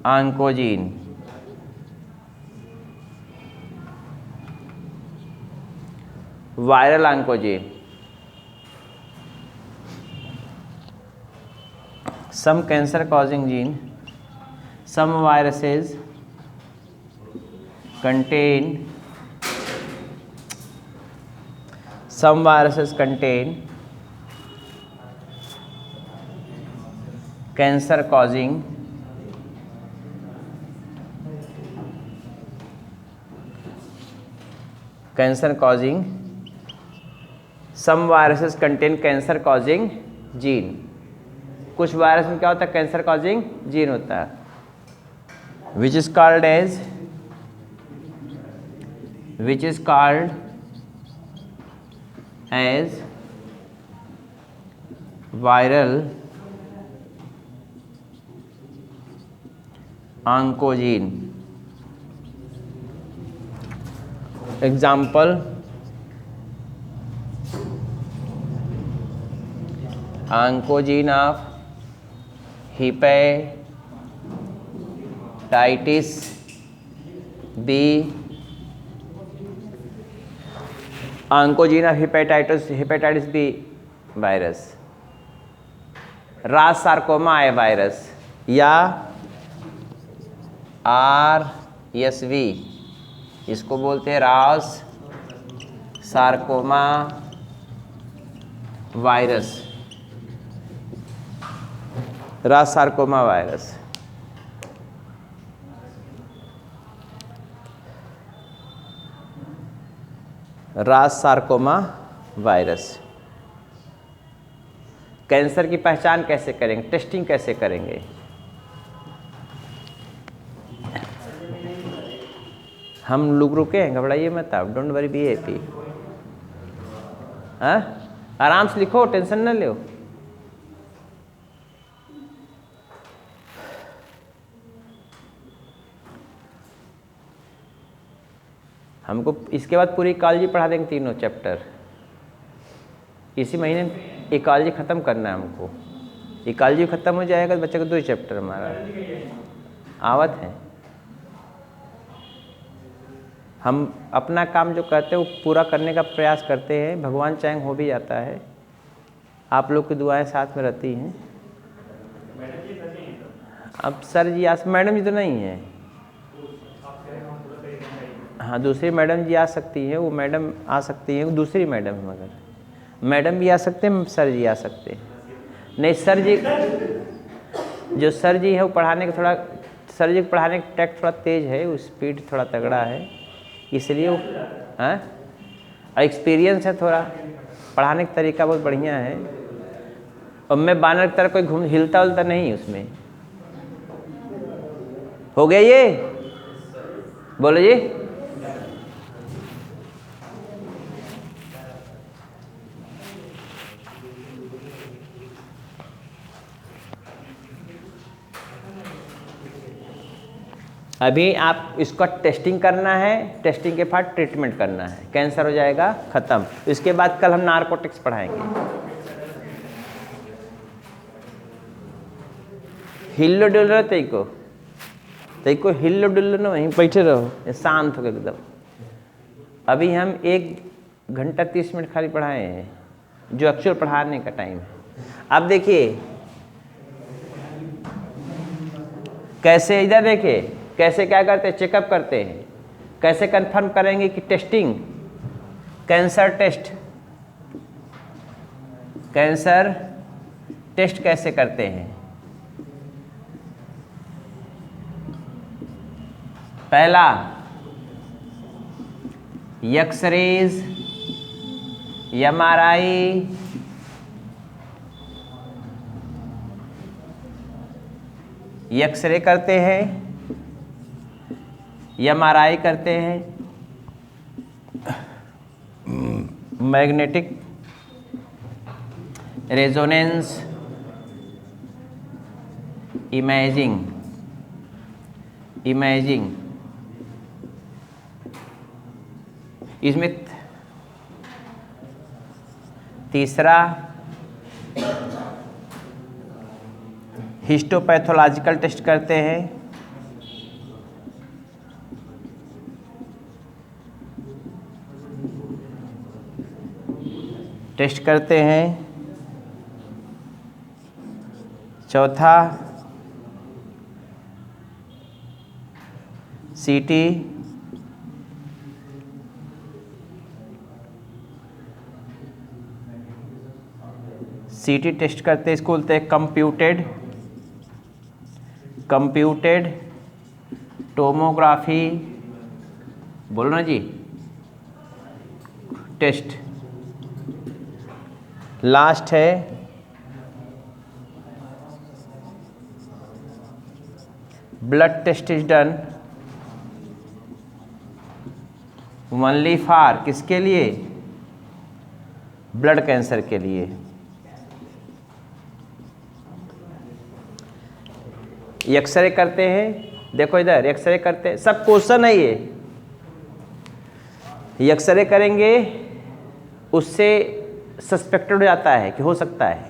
oncogene. Viral oncogene, some cancer causing gene, some viruses contain cancer causing some viruses contain cancer causing gene। कुछ वायरस में क्या होता है? कैंसर कॉजिंग जीन होता है, which is called as viral oncogene। Example, oncogene of hepatitis B, oncogene of hepatitis B virus, रास sarcoma है virus, या RSV, इसको बोलते हैं रास सार्कोमा वायरस। रास सार्कोमा वायरस, रास सार्कोमा वायरस। कैंसर की पहचान कैसे करेंगे? टेस्टिंग कैसे करेंगे? हम लोग रुके हैं, घबराइए मत आप, डोंट वरी, बी हैप्पी। हाँ, आराम से लिखो, टेंशन न लो। हमको इसके बाद पूरी इकोलॉजी पढ़ा देंगे, तीनों चैप्टर। इसी महीने इकोलॉजी ख़त्म करना है हमको। इकोलॉजी ख़त्म हो जाएगा तो बच्चे को 2 ही चैप्टर हमारा आवत है। हम अपना काम जो करते हैं वो पूरा करने का प्रयास करते हैं, भगवान चाहे हो भी जाता है। आप लोग की दुआएं साथ में रहती हैं। अब सर जी मैडम जी तो नहीं है, हाँ दूसरी मैडम जी आ सकती है, वो मैडम आ सकती है, वो दूसरी मैडम है, मगर मैडम भी आ सकते हैं, सर जी आ सकते हैं। नहीं सर जी, जो सर जी है वो पढ़ाने का थोड़ा, सर जी पढ़ाने का टैक्ट थोड़ा तेज़ है, वो स्पीड थोड़ा तगड़ा है, इसलिए वो एक्सपीरियंस है थोड़ा, पढ़ाने का तरीका बहुत बढ़िया है। और मैं बानर की तरह कोई हिलता उलता नहीं उसमें। हो गया ये? बोलो जी। अभी आप इसका टेस्टिंग करना है, टेस्टिंग के बाद ट्रीटमेंट करना है, कैंसर हो जाएगा ख़त्म। इसके बाद कल हम नार्कोटिक्स पढ़ाएंगे। हिल्लो डुल्लो तेको हिल्लो डुल्लो ना, वहीं बैठे रहो शांत हो एकदम। अभी हम 1 घंटा 30 मिनट खाली पढ़ाए हैं, जो एक्चुअल पढ़ाने का टाइम है। अब देखिए कैसे, इधर देखिए कैसे क्या करते हैं, चेकअप करते हैं, कैसे कंफर्म करेंगे कि testing, cancer test, cancer test कैसे करते हैं। पहला एक्सरेज, एमआरआई, एक्सरे करते हैं, एमआरआई करते हैं, मैग्नेटिक रेजोनेंस इमेजिंग, इसमें तीसरा हिस्टोपैथोलॉजिकल टेस्ट करते हैं, चौथा सीटी, टेस्ट करते हैं, इसको बोलते हैं कंप्यूटेड टोमोग्राफी, बोलो ना जी, टेस्ट। लास्ट है blood test is done only for, किसके लिए, ब्लड कैंसर के लिए। एक्सरे करते हैं, देखो इधर एक्सरे करते हैं, सब क्वेश्चन है ये। एक्सरे करेंगे, उससे सस्पेक्टेड हो जाता है कि हो सकता है।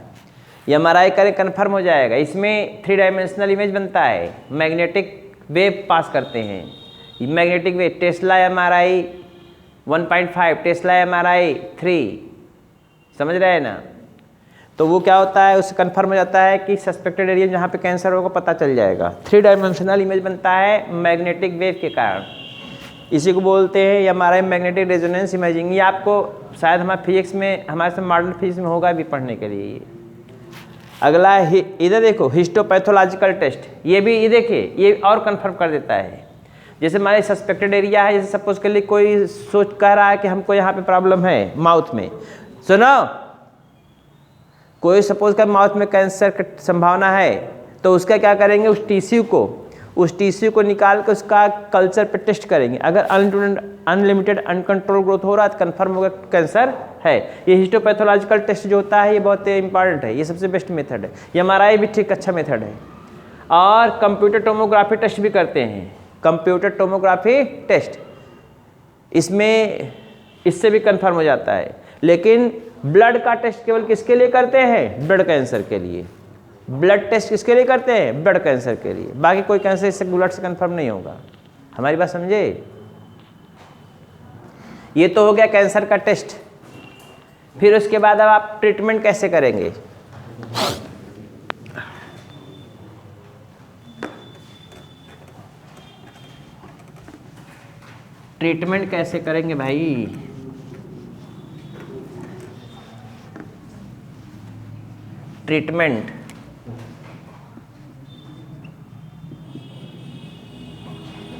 एमआरआई करें, कन्फर्म हो जाएगा, इसमें 3 डायमेंशनल इमेज बनता है, मैग्नेटिक वेव पास करते हैं, magnetic wave, Tesla MRI 1.5, Tesla MRI 3, समझ रहे हैं ना। तो वो क्या होता है, उससे कंफर्म हो जाता है कि सस्पेक्टेड एरिया जहाँ पे कैंसर होगा पता चल जाएगा। 3 डायमेंशनल इमेज बनता है मैग्नेटिक वेव के कारण, इसी को बोलते हैं एमआरआई, मैग्नेटिक रेजोनेंस इमेजिंग। ये आपको शायद हमारे फिजिक्स में, हमारे से मॉडर्न फिजिक्स में होगा भी पढ़ने के लिए। ये अगला इधर देखो हिस्टोपैथोलॉजिकल टेस्ट, ये भी ये देखिए ये और कंफर्म कर देता है। जैसे हमारे सस्पेक्टेड एरिया है, जैसे सपोज के लिए कोई सोच कह रहा है कि हमको यहाँ पे प्रॉब्लम है माउथ में, सुनो, कोई सपोज कर माउथ में कैंसर की संभावना है, तो उसका क्या करेंगे, उस टिश्यू को निकाल के उसका कल्चर पे टेस्ट करेंगे। अगर अनलिमिटेड अनकंट्रोल ग्रोथ हो रहा है तो कन्फर्म होगा कैंसर है। ये हिस्टोपैथोलॉजिकल टेस्ट जो होता है ये बहुत इंपॉर्टेंट है, ये सबसे बेस्ट मेथड है। एमआरआई भी ठीक अच्छा मेथड है। और कंप्यूटर टोमोग्राफी टेस्ट भी करते हैं, कंप्यूटर टोमोग्राफी टेस्ट, इसमें इससे भी कन्फर्म हो जाता है। लेकिन ब्लड का टेस्ट केवल किसके लिए करते हैं, ब्लड कैंसर के लिए। ब्लड टेस्ट किसके लिए करते हैं, ब्लड कैंसर के लिए, बाकी कोई कैंसर इससे ब्लड से कंफर्म नहीं होगा। हमारी बात समझे। ये तो हो गया कैंसर का टेस्ट। फिर उसके बाद अब आप ट्रीटमेंट कैसे करेंगे। ट्रीटमेंट कैसे करेंगे भाई, ट्रीटमेंट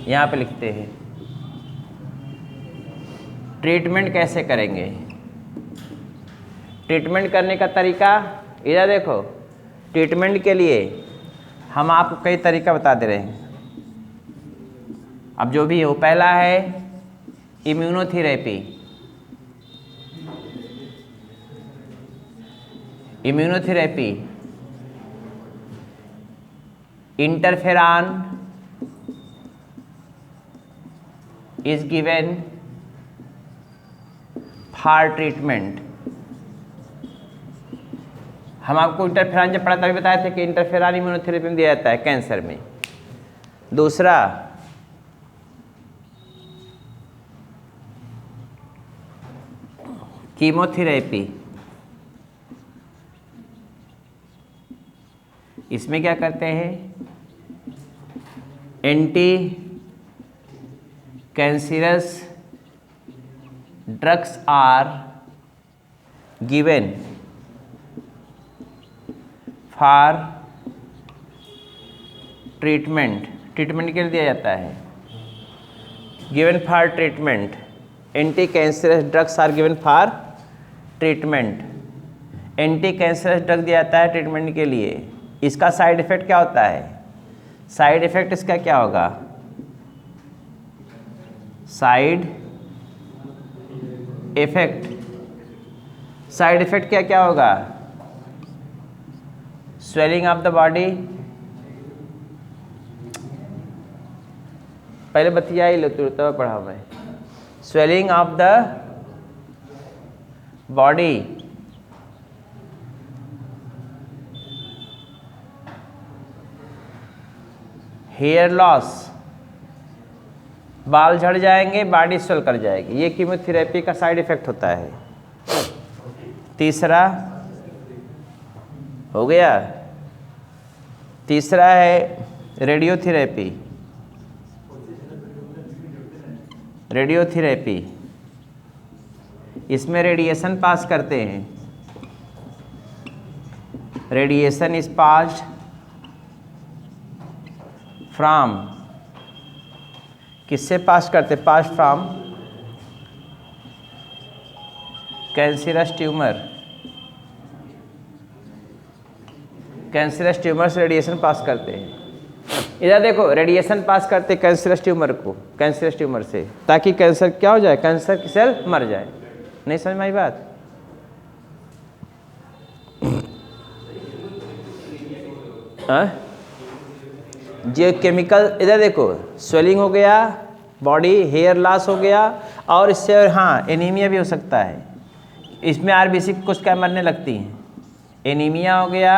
यहाँ पे लिखते हैं, ट्रीटमेंट कैसे करेंगे। ट्रीटमेंट करने का तरीका इधर देखो, ट्रीटमेंट के लिए हम आपको कई तरीका बता दे रहे हैं। अब जो भी हो, पहला है immunotherapy. Immunotherapy, interferon is given for treatment। हम आपको इंटरफेरॉन जब पढ़ा तभी बताए थे कि इंटरफेरॉन इम्यूनोथेरेपी में दिया जाता है कैंसर में। दूसरा कीमोथेरेपी, इसमें क्या करते हैं, anti cancerous drugs are given for treatment, treatment के लिए दिया जाता है, given for treatment, anti cancerous drugs are given for treatment, anti cancerous drug दिया जाता है ट्रीटमेंट के लिए। इसका साइड इफ़ेक्ट क्या होता है, साइड इफ़ेक्ट इसका क्या होगा, साइड इफ़ेक्ट, साइड इफ़ेक्ट क्या क्या होगा, स्वेलिंग ऑफ द बॉडी, पहले बतिया ही लो तब पढ़ा मैं, swelling of the body, hair loss, बाल झड़ जाएंगे, बॉडी स्वेल कर जाएगी, ये कीमोथेरेपी का साइड इफेक्ट होता है। तीसरा हो गया, तीसरा है रेडियोथेरेपी, रेडियोथेरेपी, इसमें रेडिएशन पास करते हैं, रेडिएशन इज पास्ड फ्रॉम, किससे पास करते, pass from cancerous tumour, cancerous tumour से रेडिएशन पास करते हैं। इधर देखो, रेडिएशन पास करते कैंसरस ट्यूमर को, कैंसरस ट्यूमर से, ताकि कैंसर क्या हो जाए, कैंसर की सेल मर जाए। नहीं समझ में आई बात? जो केमिकल, इधर देखो, स्वेलिंग हो गया, बॉडी हेयर लॉस हो गया, और इससे हाँ एनीमिया भी हो सकता है, इसमें आरबीसी कुछ क्या मरने लगती हैं, एनीमिया हो गया,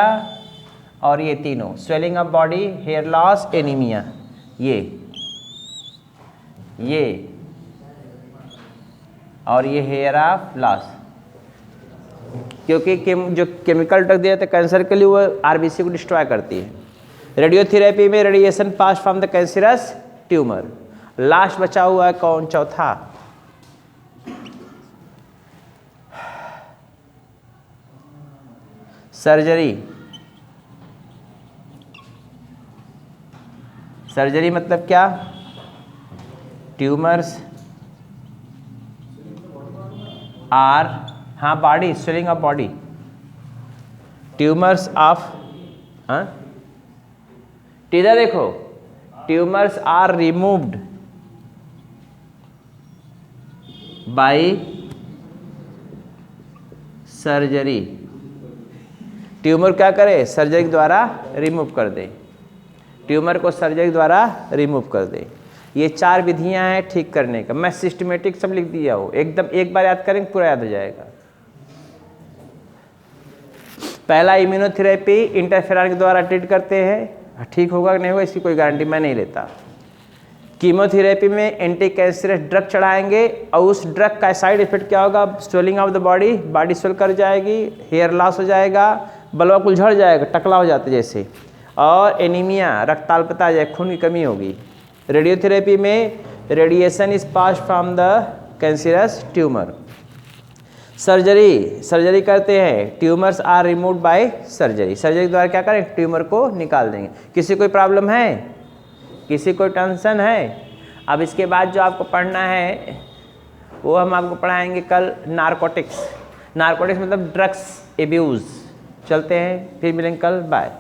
और ये तीनों, swelling of body, hair loss, anaemia, ये और ये हेयर ऑफ लॉस, क्योंकि जो केमिकल ड्रग दिया था कैंसर के लिए वो आरबीसी को डिस्ट्रॉय करती है। रेडियोथेरेपी में radiation pass from the cancerous tumour. Last बचा हुआ है कौन, चौथा, सर्जरी। सर्जरी मतलब क्या, ट्यूमर्स आर, हाँ body, swelling of body, tumours of, हाँ इधर देखो, tumours are removed by surgery, tumour क्या करे, सर्जरी द्वारा रिमूव कर दे, ट्यूमर को सर्जरी द्वारा रिमूव कर दे। ये 4 विधियां हैं ठीक करने का, मैं सिस्टमेटिक सब लिख दिया हो, एकदम एक बार याद करेंगे पूरा याद हो जाएगा। पहला इम्यूनोथेरेपी, इंटरफेरॉन के द्वारा ट्रीट करते हैं, ठीक होगा कि नहीं होगा इसकी कोई गारंटी मैं नहीं लेता। कीमोथेरेपी में एंटी कैंसरस ड्रग चढ़ाएंगे, और उस ड्रग का साइड इफेक्ट क्या होगा, swelling of the body, body swell कर जाएगी, हेयर लॉस हो जाएगा, बलवा कुल झड़ जाएगा, टकला हो जाता है जैसे, और एनीमिया, रक्ताल्पता आ जाए, खून की कमी होगी। रेडियोथेरेपी में radiation is pass from the cancerous tumour. Surgery करते हैं, tumours are removed by surgery, surgery द्वारा क्या करें, ट्यूमर को निकाल देंगे। किसी कोई प्रॉब्लम है, किसी कोई टेंशन है? अब इसके बाद जो आपको पढ़ना है वो हम आपको पढ़ाएंगे कल, नारकोटिक्स। नारकोटिक्स मतलब ड्रग्स एब्यूज़। चलते हैं, फिर मिलेंगे कल, बाय।